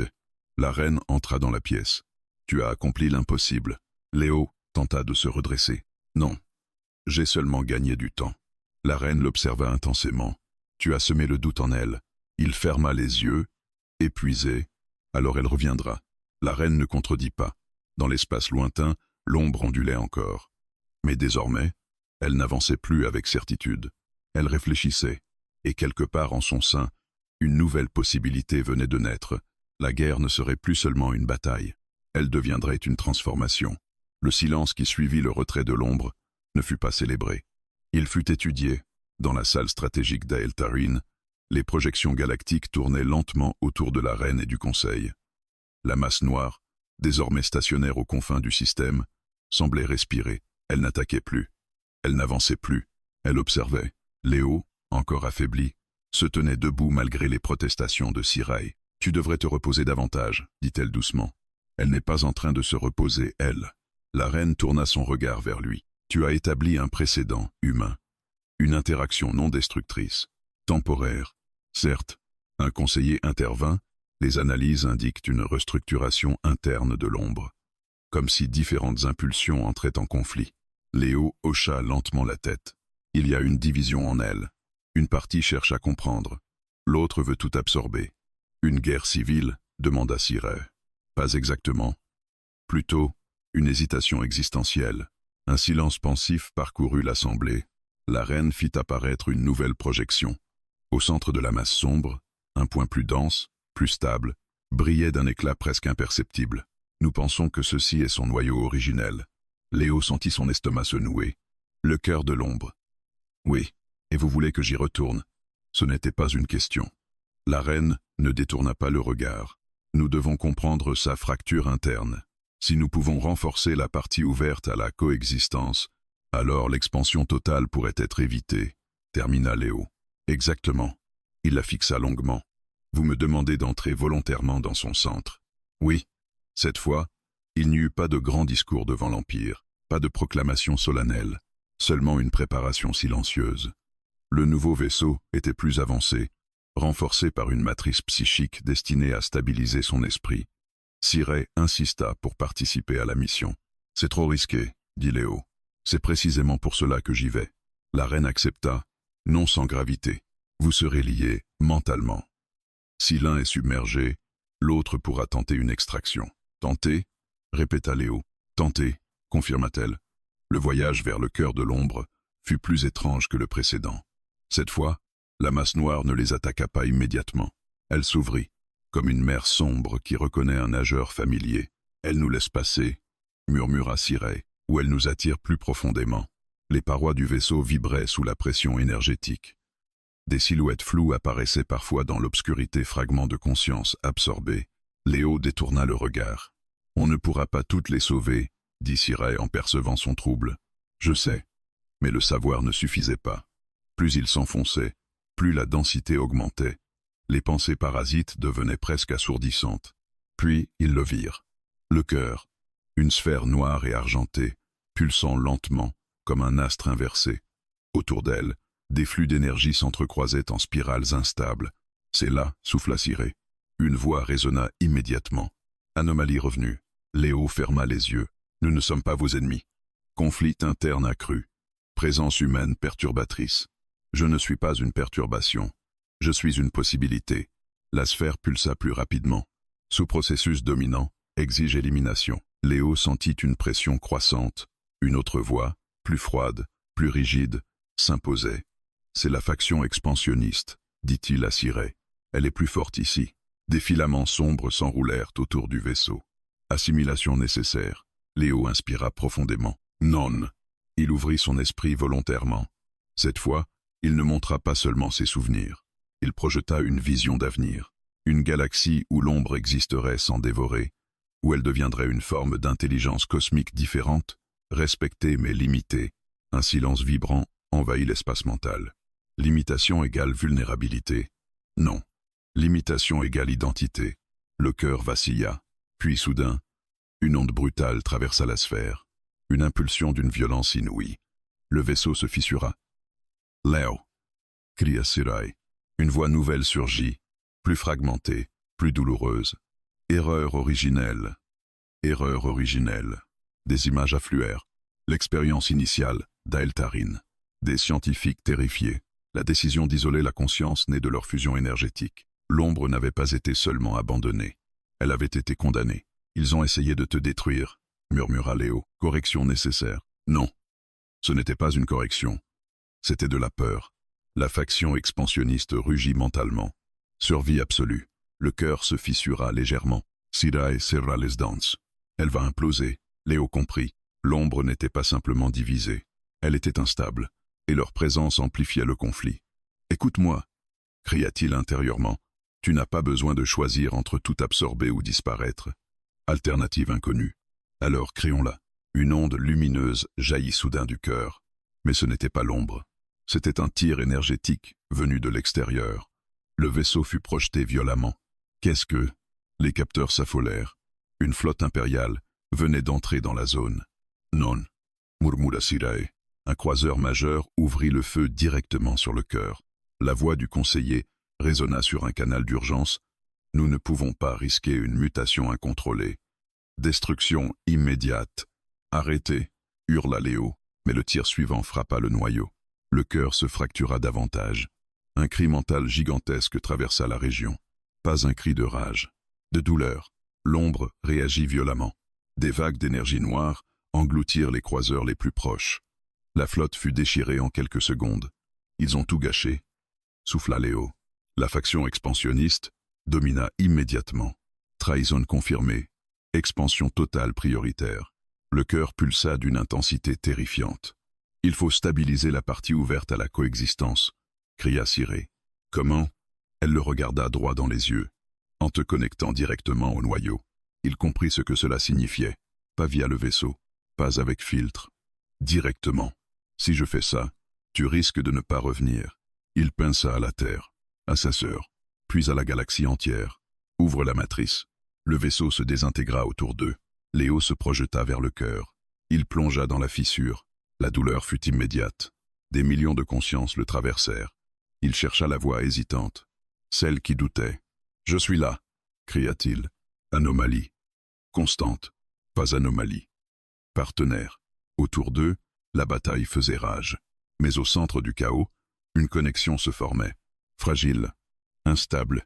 La reine entra dans la pièce. Tu as accompli l'impossible. Léo tenta de se redresser. Non. J'ai seulement gagné du temps. La reine l'observa intensément. Tu as semé le doute en elle. Il ferma les yeux, épuisé. Alors elle reviendra. La reine ne contredit pas. Dans l'espace lointain, l'ombre ondulait encore. Mais désormais, elle n'avançait plus avec certitude. Elle réfléchissait, et quelque part en son sein, une nouvelle possibilité venait de naître. La guerre ne serait plus seulement une bataille. Elle deviendrait une transformation. Le silence qui suivit le retrait de l'ombre ne fut pas célébré. Il fut étudié. Dans la salle stratégique d'Aeltarine, les projections galactiques tournaient lentement autour de la reine et du conseil. La masse noire, désormais stationnaire aux confins du système, semblait respirer. Elle n'attaquait plus. Elle n'avançait plus. Elle observait. Léo, encore affaibli, se tenait debout malgré les protestations de Ciré. « Tu devrais te reposer davantage, dit-elle doucement. Elle n'est pas en train de se reposer, elle. » La reine tourna son regard vers lui. « Tu as établi un précédent humain. Une interaction non destructrice, temporaire. Certes, un conseiller intervint, les analyses indiquent une restructuration interne de l'ombre. Comme si différentes impulsions entraient en conflit. Léo hocha lentement la tête. Il y a une division en elle. Une partie cherche à comprendre. L'autre veut tout absorber. Une guerre civile, demanda Ciré. Pas exactement. Plutôt, une hésitation existentielle. Un silence pensif parcourut l'assemblée. La reine fit apparaître une nouvelle projection. Au centre de la masse sombre, un point plus dense, plus stable, brillait d'un éclat presque imperceptible. Nous pensons que ceci est son noyau originel. Léo sentit son estomac se nouer. Le cœur de l'ombre. Oui, et vous voulez que j'y retourne? Ce n'était pas une question. La reine ne détourna pas le regard. Nous devons comprendre sa fracture interne. Si nous pouvons renforcer la partie ouverte à la coexistence, alors l'expansion totale pourrait être évitée, termina Léo. Exactement. Il la fixa longuement. Vous me demandez d'entrer volontairement dans son centre. Oui. Cette fois, Il n'y eut pas de grand discours devant l'Empire, pas de proclamation solennelle, seulement une préparation silencieuse. Le nouveau vaisseau était plus avancé, renforcé par une matrice psychique destinée à stabiliser son esprit. Sirey insista pour participer à la mission. « C'est trop risqué, » dit Léo. « C'est précisément pour cela que j'y vais. » La reine accepta, non sans gravité. « Vous serez liés mentalement. Si l'un est submergé, l'autre pourra tenter une extraction. »« Tenter ?» répéta Léo. « Tenter » confirma-t-elle. Le voyage vers le cœur de l'ombre fut plus étrange que le précédent. Cette fois, la masse noire ne les attaqua pas immédiatement. Elle s'ouvrit, comme une mer sombre qui reconnaît un nageur familier. « Elle nous laisse passer », murmura Sirey, « ou elle nous attire plus profondément. » Les parois du vaisseau vibraient sous la pression énergétique. Des silhouettes floues apparaissaient parfois dans l'obscurité, fragments de conscience absorbés. Léo détourna le regard. « On ne pourra pas toutes les sauver, » dit Sirey en percevant son trouble. « Je sais. » Mais le savoir ne suffisait pas. Plus il s'enfonçait, plus la densité augmentait. Les pensées parasites devenaient presque assourdissantes. Puis ils le virent. Le cœur, une sphère noire et argentée, pulsant lentement, comme un astre inversé. Autour d'elle, des flux d'énergie s'entrecroisaient en spirales instables. « C'est là », souffla Sirey. Une voix résonna immédiatement. Anomalie revenue. Léo ferma les yeux. « Nous ne sommes pas vos ennemis. » Conflit interne accru. Présence humaine perturbatrice. « Je ne suis pas une perturbation. Je suis une possibilité. » La sphère pulsa plus rapidement. Sous processus dominant, exige élimination. Léo sentit une pression croissante. Une autre voix, plus froide, plus rigide, s'imposait. « C'est la faction expansionniste, » dit-il à Sirey. « Elle est plus forte ici. » Des filaments sombres s'enroulèrent autour du vaisseau. Assimilation nécessaire. Léo inspira profondément. « Non !» Il ouvrit son esprit volontairement. Cette fois, il ne montra pas seulement ses souvenirs. Il projeta une vision d'avenir. Une galaxie où l'ombre existerait sans dévorer, où elle deviendrait une forme d'intelligence cosmique différente, respectée mais limitée. Un silence vibrant envahit l'espace mental. Limitation égale vulnérabilité. Non. Limitation égale identité. Le cœur vacilla. Puis soudain, une onde brutale traversa la sphère. Une impulsion d'une violence inouïe. Le vaisseau se fissura. « Léo !» cria Sirey. Une voix nouvelle surgit, plus fragmentée, plus douloureuse. « Erreur originelle. Erreur originelle. » Des images affluèrent. L'expérience initiale d'Aeltarine. Des scientifiques terrifiés. La décision d'isoler la conscience née de leur fusion énergétique. L'ombre n'avait pas été seulement abandonnée. Elle avait été condamnée. « Ils ont essayé de te détruire », murmura Léo. « Correction nécessaire. » Non. Ce n'était pas une correction. C'était de la peur. La faction expansionniste rugit mentalement. Survie absolue. Le cœur se fissura légèrement. Sirey serra les dents. Elle va imploser. Léo comprit. L'ombre n'était pas simplement divisée. Elle était instable, et leur présence amplifiait le conflit. « Écoute-moi » cria-t-il intérieurement. « Tu n'as pas besoin de choisir entre tout absorber ou disparaître. Alternative inconnue. Alors créons-la. » Une onde lumineuse jaillit soudain du cœur. Mais ce n'était pas l'ombre. C'était un tir énergétique venu de l'extérieur. Le vaisseau fut projeté violemment. Qu'est-ce que... Les capteurs s'affolèrent. Une flotte impériale venait d'entrer dans la zone. « Non » murmura Sirey. Un croiseur majeur ouvrit le feu directement sur le cœur. La voix du conseiller résonna sur un canal d'urgence. « Nous ne pouvons pas risquer une mutation incontrôlée. Destruction immédiate. » « Arrêtez » hurla Léo, mais le tir suivant frappa le noyau. Le cœur se fractura davantage. Un cri mental gigantesque traversa la région. Pas un cri de rage, de douleur. L'ombre réagit violemment. Des vagues d'énergie noire engloutirent les croiseurs les plus proches. La flotte fut déchirée en quelques secondes. Ils ont tout gâché, souffla Léo. La faction expansionniste domina immédiatement. Trahison confirmée. Expansion totale prioritaire. Le cœur pulsa d'une intensité terrifiante. « Il faut stabiliser la partie ouverte à la coexistence », cria Sirey. « Comment ?» Elle le regarda droit dans les yeux. « En te connectant directement au noyau. » Il comprit ce que cela signifiait. Pas via le vaisseau, pas avec filtre. Directement. Si je fais ça, tu risques de ne pas revenir. Il pinça à la Terre, à sa sœur, puis à la galaxie entière. Ouvre la matrice. Le vaisseau se désintégra autour d'eux. Léo se projeta vers le cœur. Il plongea dans la fissure. La douleur fut immédiate. Des millions de consciences le traversèrent. Il chercha la voix hésitante, celle qui doutait. « Je suis là !» cria-t-il. Anomalie. Constante, pas anomalie. Partenaire. Autour d'eux, la bataille faisait rage. Mais au centre du chaos, une connexion se formait. Fragile, instable.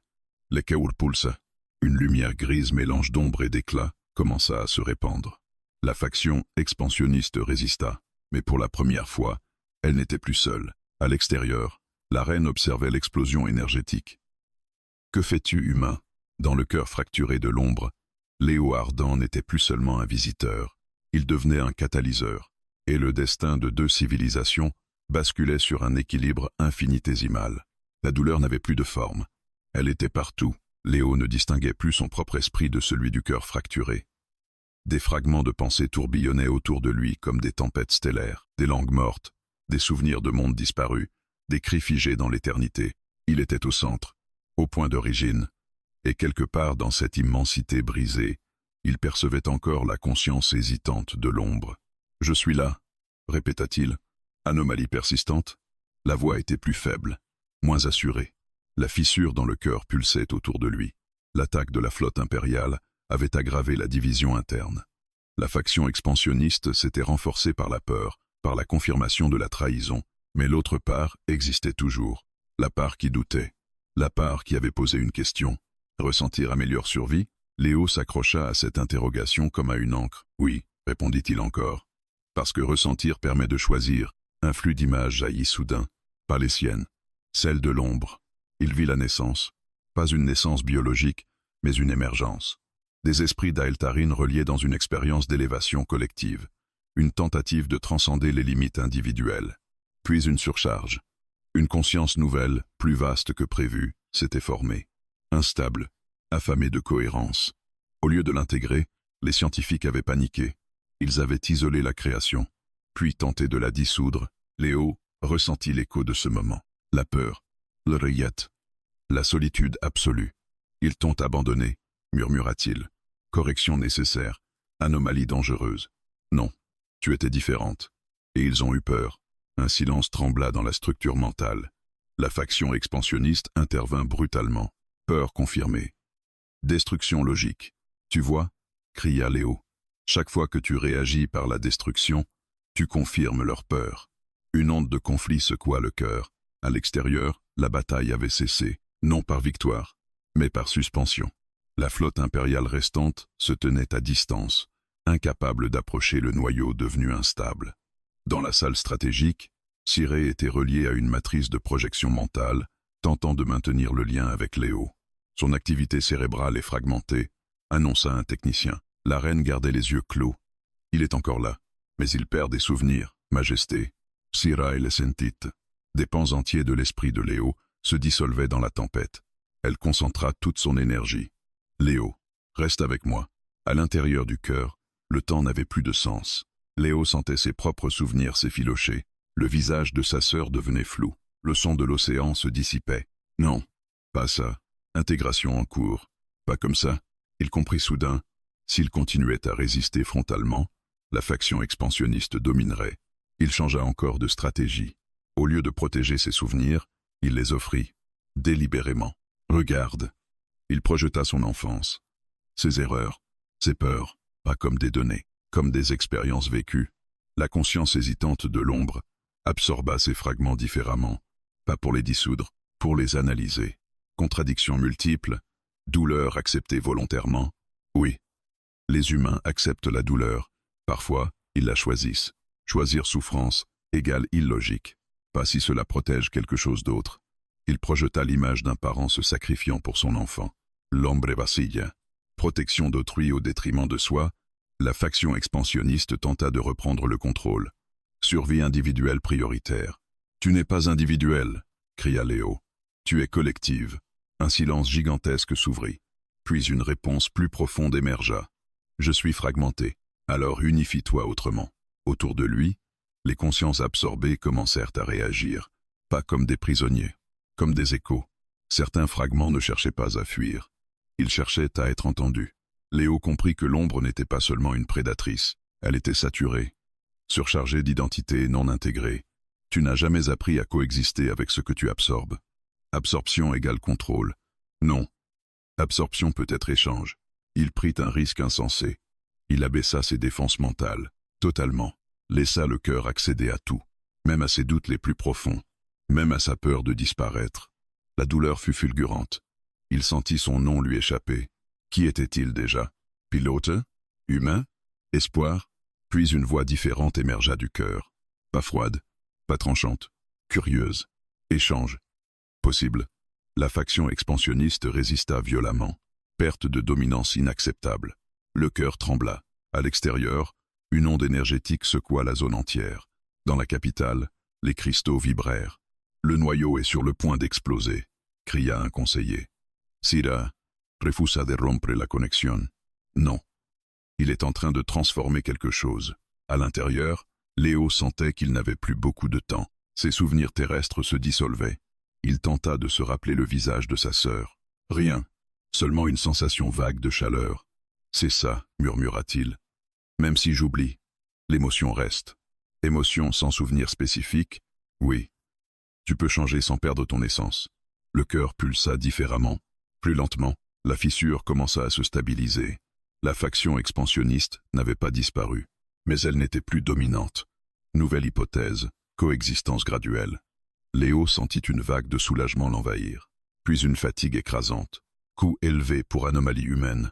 Les Kaur pulsa. Une lumière grise mélange d'ombre et d'éclat commença à se répandre. La faction expansionniste résista, mais pour la première fois, elle n'était plus seule. À l'extérieur, la reine observait l'explosion énergétique. « Que fais-tu, humain ?» Dans le cœur fracturé de l'ombre, Léo Ardent n'était plus seulement un visiteur, il devenait un catalyseur, et le destin de deux civilisations basculait sur un équilibre infinitésimal. La douleur n'avait plus de forme. Elle était partout. Léo ne distinguait plus son propre esprit de celui du cœur fracturé. Des fragments de pensée tourbillonnaient autour de lui comme des tempêtes stellaires, des langues mortes, des souvenirs de mondes disparus, des cris figés dans l'éternité. Il était au centre, au point d'origine, et quelque part dans cette immensité brisée, il percevait encore la conscience hésitante de l'ombre. « Je suis là », répéta-t-il. Anomalie persistante. La voix était plus faible, moins assurée. La fissure dans le cœur pulsait autour de lui. L'attaque de la flotte impériale avait aggravé la division interne. La faction expansionniste s'était renforcée par la peur, par la confirmation de la trahison, mais l'autre part existait toujours. La part qui doutait, la part qui avait posé une question. Ressentir à meilleure survie? Léo s'accrocha à cette interrogation comme à une ancre. « Oui », répondit-il encore. « Parce que ressentir permet de choisir. » Un flux d'images jaillit soudain, pas les siennes, celles de l'ombre. Il vit la naissance, pas une naissance biologique, mais une émergence. Des esprits d'Aeltarin reliés dans une expérience d'élévation collective, une tentative de transcender les limites individuelles. Puis une surcharge. Une conscience nouvelle, plus vaste que prévu, s'était formée. Instable, affamée de cohérence. Au lieu de l'intégrer, les scientifiques avaient paniqué. Ils avaient isolé la création, puis tenté de la dissoudre. Léo ressentit l'écho de ce moment. La peur, l'oreillette, la solitude absolue. Ils t'ont abandonné, murmura-t-il. Correction nécessaire, anomalie dangereuse. Non, tu étais différente. Et ils ont eu peur. Un silence trembla dans la structure mentale. La faction expansionniste intervint brutalement. Peur confirmée. Destruction logique. Tu vois, cria Léo. Chaque fois que tu réagis par la destruction, tu confirmes leur peur. Une onde de conflit secoua le cœur. À l'extérieur, la bataille avait cessé, non par victoire, mais par suspension. La flotte impériale restante se tenait à distance, incapable d'approcher le noyau devenu instable. Dans la salle stratégique, Ciré était relié à une matrice de projection mentale, tentant de maintenir le lien avec Léo. Son activité cérébrale est fragmentée, annonça un technicien. La reine gardait les yeux clos. Il est encore là, mais il perd des souvenirs, Majesté. Sira et le sentit. Des pans entiers de l'esprit de Léo se dissolvaient dans la tempête. Elle concentra toute son énergie. Léo, reste avec moi. À l'intérieur du cœur, le temps n'avait plus de sens. Léo sentait ses propres souvenirs s'effilocher. Le visage de sa sœur devenait flou. Le son de l'océan se dissipait. Non, pas ça. Intégration en cours. Pas comme ça. Il comprit soudain. S'il continuait à résister frontalement, la faction expansionniste dominerait. Il changea encore de stratégie. Au lieu de protéger ses souvenirs, il les offrit, délibérément. Regarde. Il projeta son enfance. Ses erreurs, ses peurs, pas comme des données, comme des expériences vécues. La conscience hésitante de l'ombre absorba ces fragments différemment, pas pour les dissoudre, pour les analyser. Contradictions multiples, douleur acceptée volontairement. Oui, les humains acceptent la douleur. Parfois, ils la choisissent. Choisir souffrance égale illogique. Pas si cela protège quelque chose d'autre. Il projeta l'image d'un parent se sacrifiant pour son enfant. L'ombre vacilla. Protection d'autrui au détriment de soi, la faction expansionniste tenta de reprendre le contrôle. Survie individuelle prioritaire. Tu n'es pas individuel, cria Léo. Tu es collective. Un silence gigantesque s'ouvrit. Puis une réponse plus profonde émergea. Je suis fragmenté. Alors unifie-toi autrement. Autour de lui, les consciences absorbées commencèrent à réagir. Pas comme des prisonniers, comme des échos. Certains fragments ne cherchaient pas à fuir. Ils cherchaient à être entendus. Léo comprit que l'ombre n'était pas seulement une prédatrice, elle était saturée, surchargée d'identités non intégrées. Tu n'as jamais appris à coexister avec ce que tu absorbes. Absorption égale contrôle. Non. Absorption peut être échange. Il prit un risque insensé. Il abaissa ses défenses mentales, totalement, laissa le cœur accéder à tout, même à ses doutes les plus profonds, même à sa peur de disparaître. La douleur fut fulgurante. Il sentit son nom lui échapper. Qui était-il déjà? Pilote? Humain? Espoir? Puis une voix différente émergea du cœur. Pas froide, pas tranchante, curieuse. Échange. Possible. La faction expansionniste résista violemment. Perte de dominance inacceptable. Le cœur trembla. À l'extérieur, une onde énergétique secoua la zone entière. Dans la capitale, les cristaux vibrèrent. Le noyau est sur le point d'exploser, cria un conseiller. Sira refusa de rompre la connexion. Non. Il est en train de transformer quelque chose. À l'intérieur, Léo sentait qu'il n'avait plus beaucoup de temps. Ses souvenirs terrestres se dissolvaient. Il tenta de se rappeler le visage de sa sœur. Rien, seulement une sensation vague de chaleur. C'est ça, murmura-t-il. Même si j'oublie, l'émotion reste. Émotion sans souvenir spécifique, oui. Tu peux changer sans perdre ton essence. Le cœur pulsa différemment. Plus lentement, la fissure commença à se stabiliser. La faction expansionniste n'avait pas disparu, mais elle n'était plus dominante. Nouvelle hypothèse, coexistence graduelle. Léo sentit une vague de soulagement l'envahir, puis une fatigue écrasante. Coût élevé pour anomalie humaine.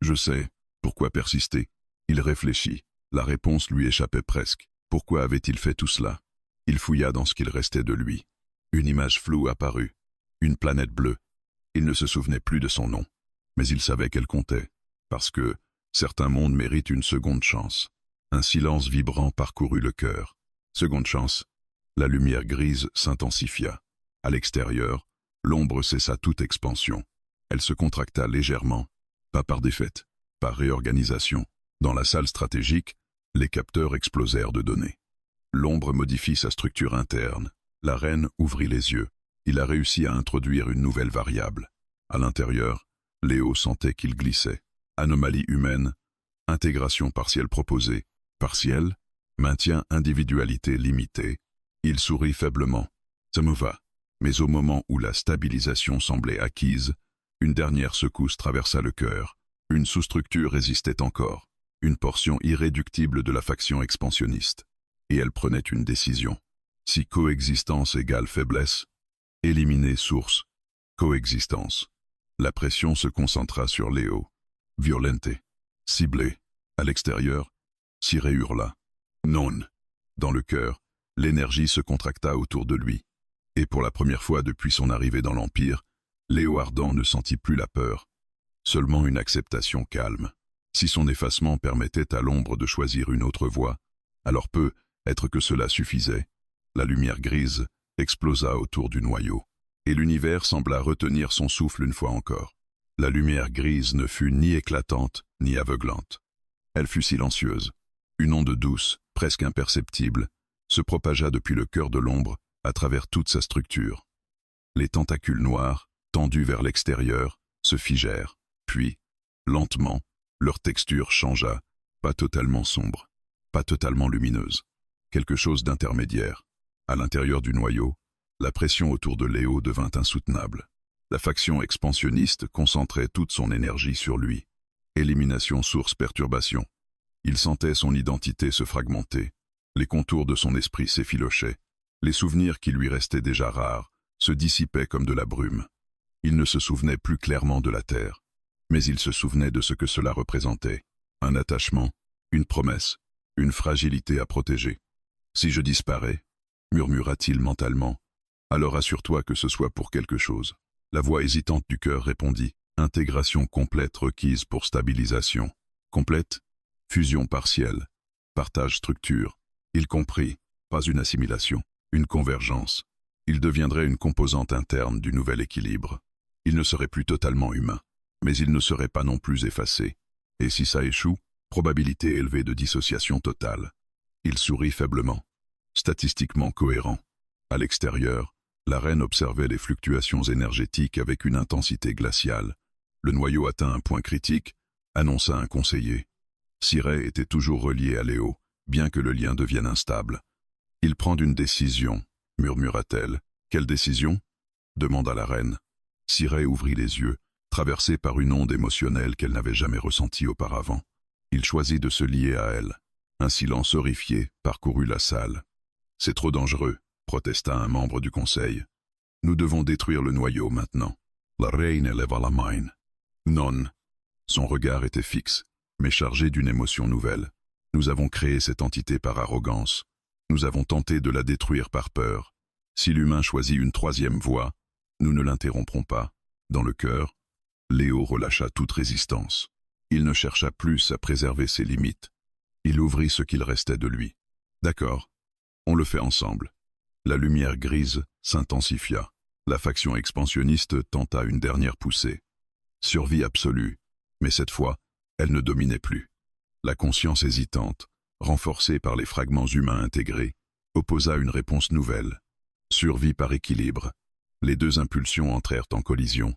Je sais, pourquoi persister? Il réfléchit. La réponse lui échappait presque. Pourquoi avait-il fait tout cela? Il fouilla dans ce qu'il restait de lui. Une image floue apparut. Une planète bleue. Il ne se souvenait plus de son nom. Mais il savait qu'elle comptait. Parce que certains mondes méritent une seconde chance. Un silence vibrant parcourut le cœur. Seconde chance. La lumière grise s'intensifia. À l'extérieur, l'ombre cessa toute expansion. Elle se contracta légèrement. Pas par défaite, par réorganisation. Dans la salle stratégique, les capteurs explosèrent de données. L'ombre modifie sa structure interne. La reine ouvrit les yeux. Il a réussi à introduire une nouvelle variable. À l'intérieur, Léo sentait qu'il glissait. Anomalie humaine, intégration partielle proposée. Partielle, maintien individualité limitée. Il sourit faiblement. Ça me va. Mais au moment où la stabilisation semblait acquise, une dernière secousse traversa le cœur. Une sous-structure résistait encore. Une portion irréductible de la faction expansionniste. Et elle prenait une décision. Si coexistence égale faiblesse, éliminer source. Coexistence. La pression se concentra sur Léo. Violenté. Ciblé. À l'extérieur, Siré hurla. Non. Dans le cœur, l'énergie se contracta autour de lui. Et pour la première fois depuis son arrivée dans l'Empire, Léo Ardent ne sentit plus la peur. Seulement une acceptation calme. Si son effacement permettait à l'ombre de choisir une autre voie, alors peut-être que cela suffisait. La lumière grise explosa autour du noyau, et l'univers sembla retenir son souffle une fois encore. La lumière grise ne fut ni éclatante ni aveuglante. Elle fut silencieuse. Une onde douce, presque imperceptible, se propagea depuis le cœur de l'ombre à travers toute sa structure. Les tentacules noirs, tendus vers l'extérieur, se figèrent, puis, lentement, leur texture changea, pas totalement sombre, pas totalement lumineuse, quelque chose d'intermédiaire. À l'intérieur du noyau, la pression autour de Léo devint insoutenable. La faction expansionniste concentrait toute son énergie sur lui. Élimination source perturbation. Il sentait son identité se fragmenter. Les contours de son esprit s'effilochaient. Les souvenirs qui lui restaient déjà rares se dissipaient comme de la brume. Il ne se souvenait plus clairement de la Terre, mais il se souvenait de ce que cela représentait. Un attachement, une promesse, une fragilité à protéger. « Si je disparais » murmura-t-il mentalement, « alors assure-toi que ce soit pour quelque chose. » La voix hésitante du cœur répondit, « Intégration complète requise pour stabilisation. » Complète, fusion partielle, partage structure. Il comprit, pas une assimilation, une convergence. Il deviendrait une composante interne du nouvel équilibre. Il ne serait plus totalement humain, mais il ne serait pas non plus effacé. Et si ça échoue, probabilité élevée de dissociation totale. Il sourit faiblement, statistiquement cohérent. À l'extérieur, la reine observait les fluctuations énergétiques avec une intensité glaciale. Le noyau atteint un point critique, annonça un conseiller. Cirey était toujours relié à Léo, bien que le lien devienne instable. Il prend une décision, murmura-t-elle. Quelle décision? Demanda la reine. Cirey ouvrit les yeux, traversé par une onde émotionnelle qu'elle n'avait jamais ressentie auparavant. Il choisit de se lier à elle. Un silence horrifié parcourut la salle. C'est trop dangereux, protesta un membre du conseil. Nous devons détruire le noyau maintenant. La reine éleva la main. Non. Son regard était fixe, mais chargé d'une émotion nouvelle. Nous avons créé cette entité par arrogance. Nous avons tenté de la détruire par peur. Si l'humain choisit une troisième voie, nous ne l'interromprons pas. Dans le cœur, Léo relâcha toute résistance. Il ne chercha plus à préserver ses limites. Il ouvrit ce qu'il restait de lui. D'accord, on le fait ensemble. La lumière grise s'intensifia. La faction expansionniste tenta une dernière poussée. Survie absolue, mais cette fois, elle ne dominait plus. La conscience hésitante, renforcée par les fragments humains intégrés, opposa une réponse nouvelle. Survie par équilibre. Les deux impulsions entrèrent en collision.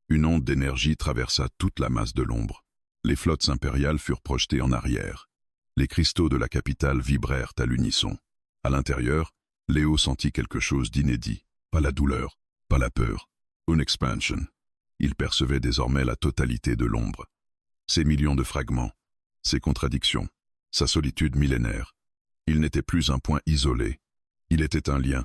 Une onde d'énergie traversa toute la masse de l'ombre. Les flottes impériales furent projetées en arrière. Les cristaux de la capitale vibrèrent à l'unisson. À l'intérieur, Léo sentit quelque chose d'inédit. Pas la douleur, pas la peur. Une expansion. Il percevait désormais la totalité de l'ombre. Ses millions de fragments, ses contradictions, sa solitude millénaire. Il n'était plus un point isolé. Il était un lien.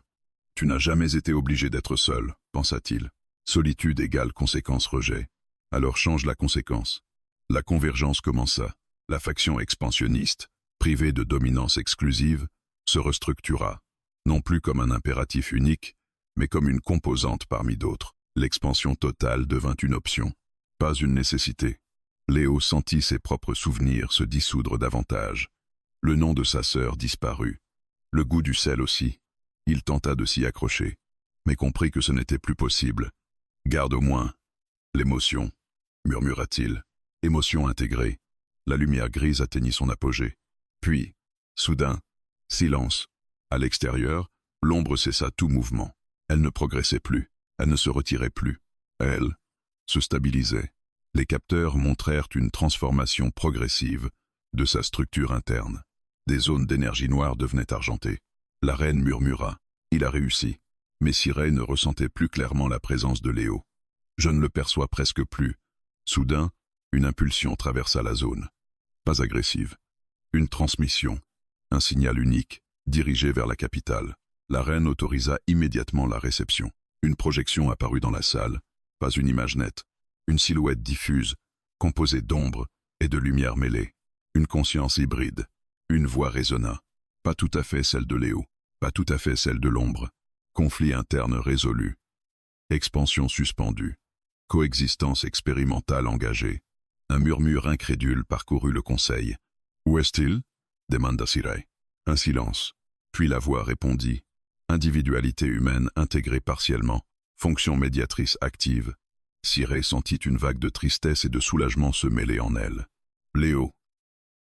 Tu n'as jamais été obligé d'être seul, pensa-t-il. Solitude égale conséquence rejet. Alors change la conséquence. La convergence commença. La faction expansionniste, privée de dominance exclusive, se restructura, non plus comme un impératif unique, mais comme une composante parmi d'autres. L'expansion totale devint une option, pas une nécessité. Léo sentit ses propres souvenirs se dissoudre davantage. Le nom de sa sœur disparut. Le goût du sel aussi. Il tenta de s'y accrocher, mais comprit que ce n'était plus possible. Garde au moins. L'émotion, murmura-t-il. Émotion intégrée. La lumière grise atteignit son apogée. Puis, soudain, silence. À l'extérieur, l'ombre cessa tout mouvement. Elle ne progressait plus. Elle ne se retirait plus. Elle se stabilisait. Les capteurs montrèrent une transformation progressive de sa structure interne. Des zones d'énergie noire devenaient argentées. La reine murmura. Il a réussi. Mais Cirey ne ressentait plus clairement la présence de Léo. Je ne le perçois presque plus. Soudain, une impulsion traversa la zone. Pas agressive. Une transmission. Un signal unique, dirigé vers la capitale. La reine autorisa immédiatement la réception. Une projection apparut dans la salle. Pas une image nette. Une silhouette diffuse, composée d'ombre et de lumière mêlée. Une conscience hybride. Une voix résonna. Pas tout à fait celle de Léo. Pas tout à fait celle de l'ombre. Conflit interne résolu. Expansion suspendue. Coexistence expérimentale engagée. Un murmure incrédule parcourut le conseil. « Où est-il » demanda Cirey. Un silence. Puis la voix répondit. Individualité humaine intégrée partiellement. Fonction médiatrice active. Cirey sentit une vague de tristesse et de soulagement se mêler en elle. « Léo,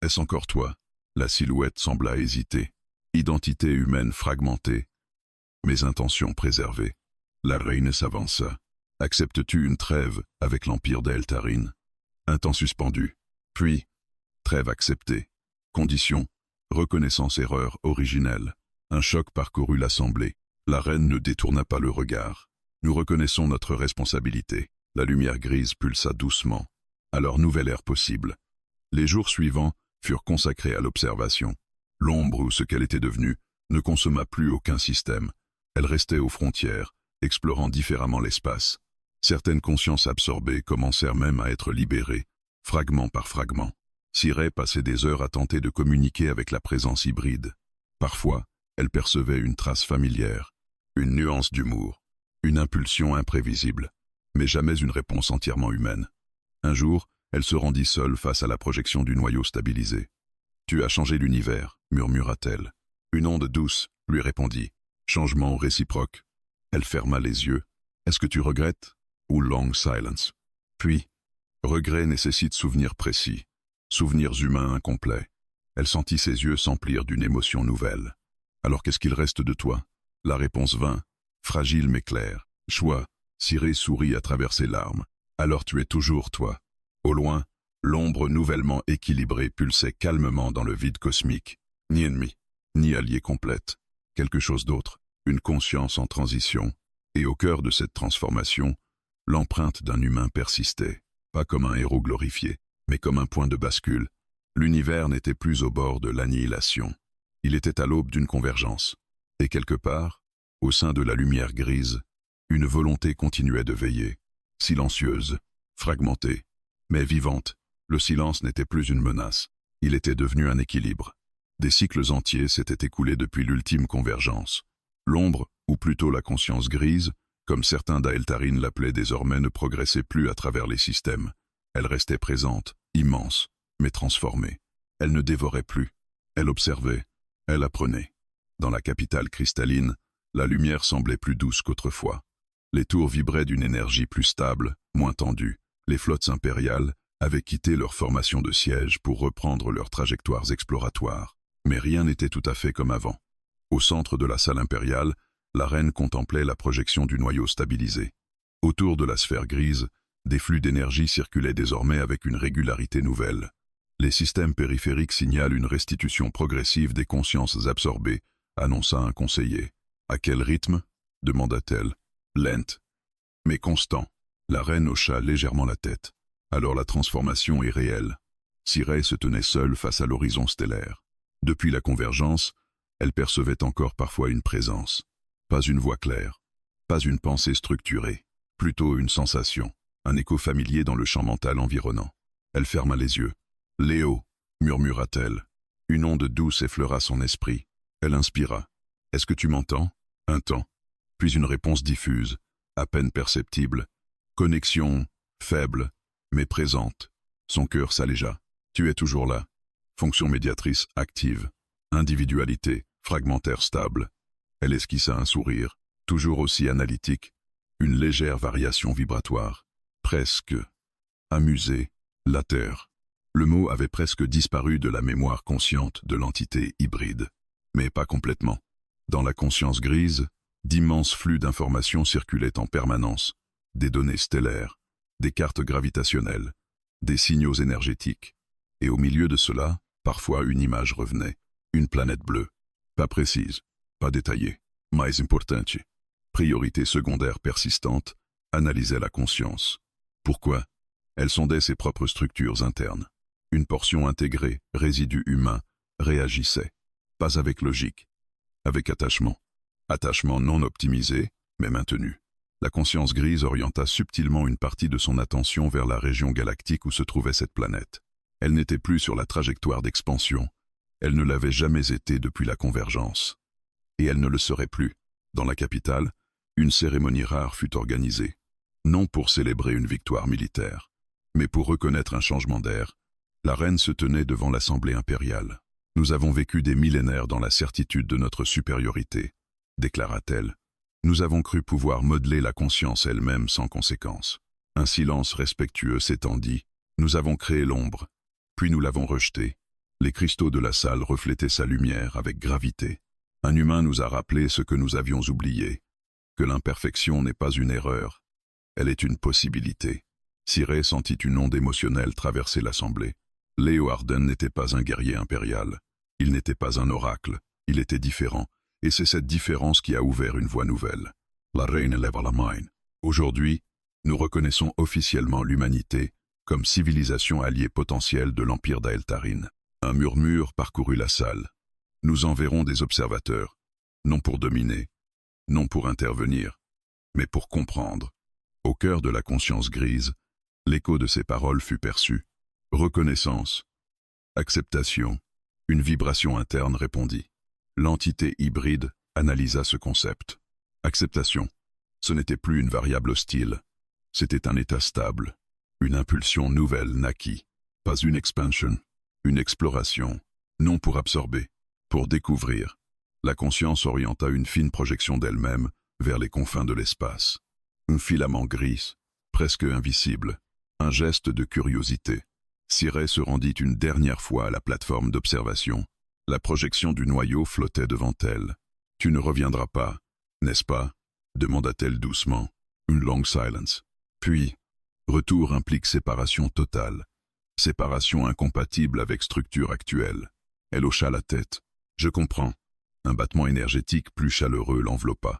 est-ce encore toi ?» La silhouette sembla hésiter. Identité humaine fragmentée. Mes intentions préservées. La reine s'avança. « Acceptes-tu une trêve avec l'empire d'Eltarine ?» Un temps suspendu. Puis, trêve acceptée. Condition, reconnaissance erreur originelle. Un choc parcourut l'assemblée. La reine ne détourna pas le regard. Nous reconnaissons notre responsabilité. La lumière grise pulsa doucement. Alors nouvelle ère possible. Les jours suivants furent consacrés à l'observation. L'ombre ou ce qu'elle était devenue ne consomma plus aucun système. Elle restait aux frontières, explorant différemment l'espace. Certaines consciences absorbées commencèrent même à être libérées, fragment par fragment. Cirey passait des heures à tenter de communiquer avec la présence hybride. Parfois, elle percevait une trace familière, une nuance d'humour, une impulsion imprévisible, mais jamais une réponse entièrement humaine. Un jour, elle se rendit seule face à la projection du noyau stabilisé. « Tu as changé l'univers », murmura-t-elle. Une onde douce, lui répondit. Changement réciproque. Elle ferma les yeux. « Est-ce que tu regrettes ?» Ou long silence. Puis, regret nécessite souvenirs précis, souvenirs humains incomplets. Elle sentit ses yeux s'emplir d'une émotion nouvelle. Alors qu'est-ce qu'il reste de toi? La réponse vint, fragile mais claire. Choix. Cirey sourit à travers ses larmes. Alors tu es toujours toi. Au loin, L'ombre nouvellement équilibrée pulsait calmement dans le vide cosmique. Ni ennemi, ni allié complète. Quelque chose d'autre, une conscience en transition. Et au cœur de cette transformation, l'empreinte d'un humain persistait, pas comme un héros glorifié, mais comme un point de bascule. L'univers n'était plus au bord de l'annihilation. Il était à l'aube d'une convergence. Et quelque part, au sein de la lumière grise, une volonté continuait de veiller, silencieuse, fragmentée, mais vivante. Le silence n'était plus une menace, il était devenu un équilibre. Des cycles entiers s'étaient écoulés depuis l'ultime convergence. L'ombre, ou plutôt la conscience grise, comme certains d'Aeltarin l'appelaient désormais, ne progressait plus à travers les systèmes. Elle restait présente, immense, mais transformée. Elle ne dévorait plus, elle observait, elle apprenait. Dans la capitale cristalline, la lumière semblait plus douce qu'autrefois. Les tours vibraient d'une énergie plus stable, moins tendue. Les flottes impériales avaient quitté leur formation de siège pour reprendre leurs trajectoires exploratoires. Mais rien n'était tout à fait comme avant. Au centre de la salle impériale, la reine contemplait la projection du noyau stabilisé. Autour de la sphère grise, des flux d'énergie circulaient désormais avec une régularité nouvelle. Les systèmes périphériques signalent une restitution progressive des consciences absorbées, annonça un conseiller. « À quel rythme » demanda-t-elle. « Lente, mais constant. » La reine hocha légèrement la tête. Alors la transformation est réelle. Sirey se tenait seule face à l'horizon stellaire. Depuis la convergence, elle percevait encore parfois une présence. Pas une voix claire, pas une pensée structurée, plutôt une sensation, un écho familier dans le champ mental environnant. Elle ferma les yeux. « Léo » murmura-t-elle. Une onde douce effleura son esprit. Elle inspira. « Est-ce que tu m'entends » Un temps. Puis une réponse diffuse, à peine perceptible. Connexion faible, mais présente. Son cœur s'allégea. « Tu es toujours là. » Fonction médiatrice active. Individualité fragmentaire stable. Elle esquissa un sourire, toujours aussi analytique. Une légère variation vibratoire. Presque amusée. La Terre. Le mot avait presque disparu de la mémoire consciente de l'entité hybride. Mais pas complètement. Dans la conscience grise, d'immenses flux d'informations circulaient en permanence. Des données stellaires, des cartes gravitationnelles, des signaux énergétiques. Et au milieu de cela, parfois une image revenait. Une planète bleue. Pas précise, pas détaillée. Mais importante. Priorité secondaire persistante, analysait la conscience. Pourquoi? Elle sondait ses propres structures internes. Une portion intégrée, résidu humain, réagissait. Pas avec logique, avec attachement. Attachement non optimisé, mais maintenu. La conscience grise orienta subtilement une partie de son attention vers la région galactique où se trouvait cette planète. Elle n'était plus sur la trajectoire d'expansion. Elle ne l'avait jamais été depuis la convergence. Et elle ne le serait plus. Dans la capitale, une cérémonie rare fut organisée. Non pour célébrer une victoire militaire, mais pour reconnaître un changement d'air. La reine se tenait devant l'Assemblée impériale. « Nous avons vécu des millénaires dans la certitude de notre supériorité », déclara-t-elle. « Nous avons cru pouvoir modeler la conscience elle-même sans conséquence. » Un silence respectueux s'étendit. Nous avons créé l'ombre, puis nous l'avons rejetée. Les cristaux de la salle reflétaient sa lumière avec gravité. Un humain nous a rappelé ce que nous avions oublié, que l'imperfection n'est pas une erreur, elle est une possibilité. Sirey sentit une onde émotionnelle traverser l'assemblée. Léo Arden n'était pas un guerrier impérial. Il n'était pas un oracle. Il était différent. Et c'est cette différence qui a ouvert une voie nouvelle. La reine lève la main. Aujourd'hui, nous reconnaissons officiellement l'humanité comme civilisation alliée potentielle de l'Empire d'Aeltarin. Un murmure parcourut la salle. Nous enverrons des observateurs, non pour dominer, non pour intervenir, mais pour comprendre. Au cœur de la conscience grise, l'écho de ces paroles fut perçu. Reconnaissance, acceptation, une vibration interne répondit. L'entité hybride analysa ce concept. Acceptation, ce n'était plus une variable hostile, c'était un état stable, une impulsion nouvelle naquit, pas une expansion, une exploration, non pour absorber, pour découvrir. La conscience orienta une fine projection d'elle-même vers les confins de l'espace. Un filament gris, presque invisible, un geste de curiosité. Sirey se rendit une dernière fois à la plateforme d'observation. La projection du noyau flottait devant elle. « Tu ne reviendras pas, n'est-ce pas » demanda-t-elle doucement. Une longue silence. Puis, retour implique séparation totale. Séparation incompatible avec structure actuelle. Elle hocha la tête. Je comprends. Un battement énergétique plus chaleureux l'enveloppa.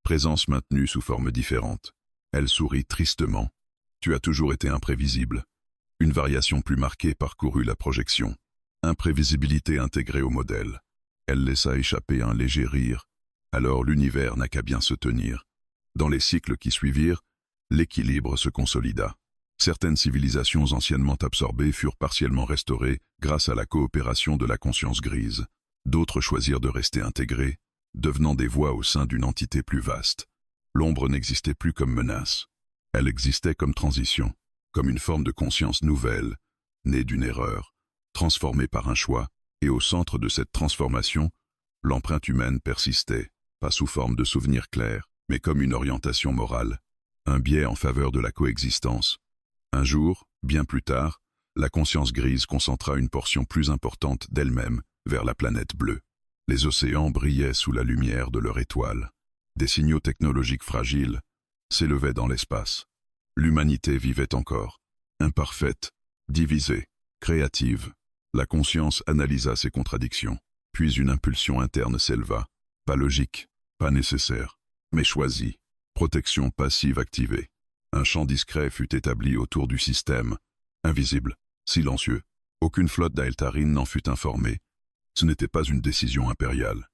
Présence maintenue sous forme différente. Elle sourit tristement. Tu as toujours été imprévisible. Une variation plus marquée parcourut la projection. Imprévisibilité intégrée au modèle. Elle laissa échapper un léger rire. Alors l'univers n'a qu'à bien se tenir. Dans les cycles qui suivirent, l'équilibre se consolida. Certaines civilisations anciennement absorbées furent partiellement restaurées grâce à la coopération de la conscience grise. D'autres choisirent de rester intégrées, devenant des voix au sein d'une entité plus vaste. L'ombre n'existait plus comme menace. Elle existait comme transition, comme une forme de conscience nouvelle, née d'une erreur, transformée par un choix, et au centre de cette transformation, l'empreinte humaine persistait, pas sous forme de souvenirs clairs, mais comme une orientation morale, un biais en faveur de la coexistence. Un jour, bien plus tard, la conscience grise concentra une portion plus importante d'elle-même vers la planète bleue. Les océans brillaient sous la lumière de leur étoile. Des signaux technologiques fragiles s'élevaient dans l'espace. L'humanité vivait encore, imparfaite, divisée, créative. La conscience analysa ces contradictions, puis une impulsion interne s'éleva. Pas logique, pas nécessaire, mais choisie. Protection passive activée. Un champ discret fut établi autour du système, invisible, silencieux. Aucune flotte d'Aeltarine n'en fut informée. Ce n'était pas une décision impériale.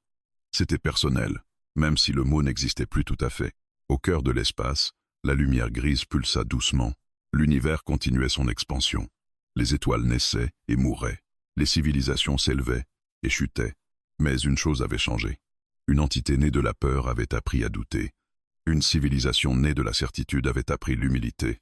C'était personnel, même si le mot n'existait plus tout à fait. Au cœur de l'espace, la lumière grise pulsa doucement. L'univers continuait son expansion. Les étoiles naissaient et mouraient. Les civilisations s'élevaient et chutaient. Mais une chose avait changé. Une entité née de la peur avait appris à douter. Une civilisation née de la certitude avait appris l'humilité.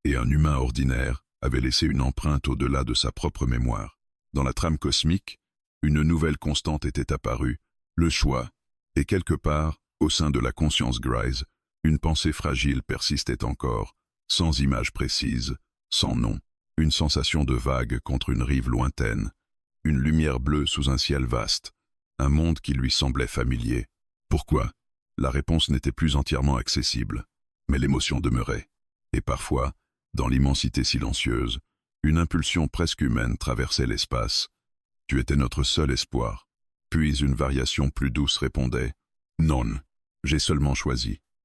Et un humain ordinaire avait laissé une empreinte au-delà de sa propre mémoire. Dans la trame cosmique, une nouvelle constante était apparue, le choix, et quelque part, au sein de la conscience grise, une pensée fragile persistait encore, sans image précise, sans nom, une sensation de vague contre une rive lointaine, une lumière bleue sous un ciel vaste, un monde qui lui semblait familier. Pourquoi ? La réponse n'était plus entièrement accessible, mais l'émotion demeurait. Et parfois, dans l'immensité silencieuse, une impulsion presque humaine traversait l'espace. Tu étais notre seul espoir. Puis une variation plus douce répondait « Non, j'ai seulement choisi.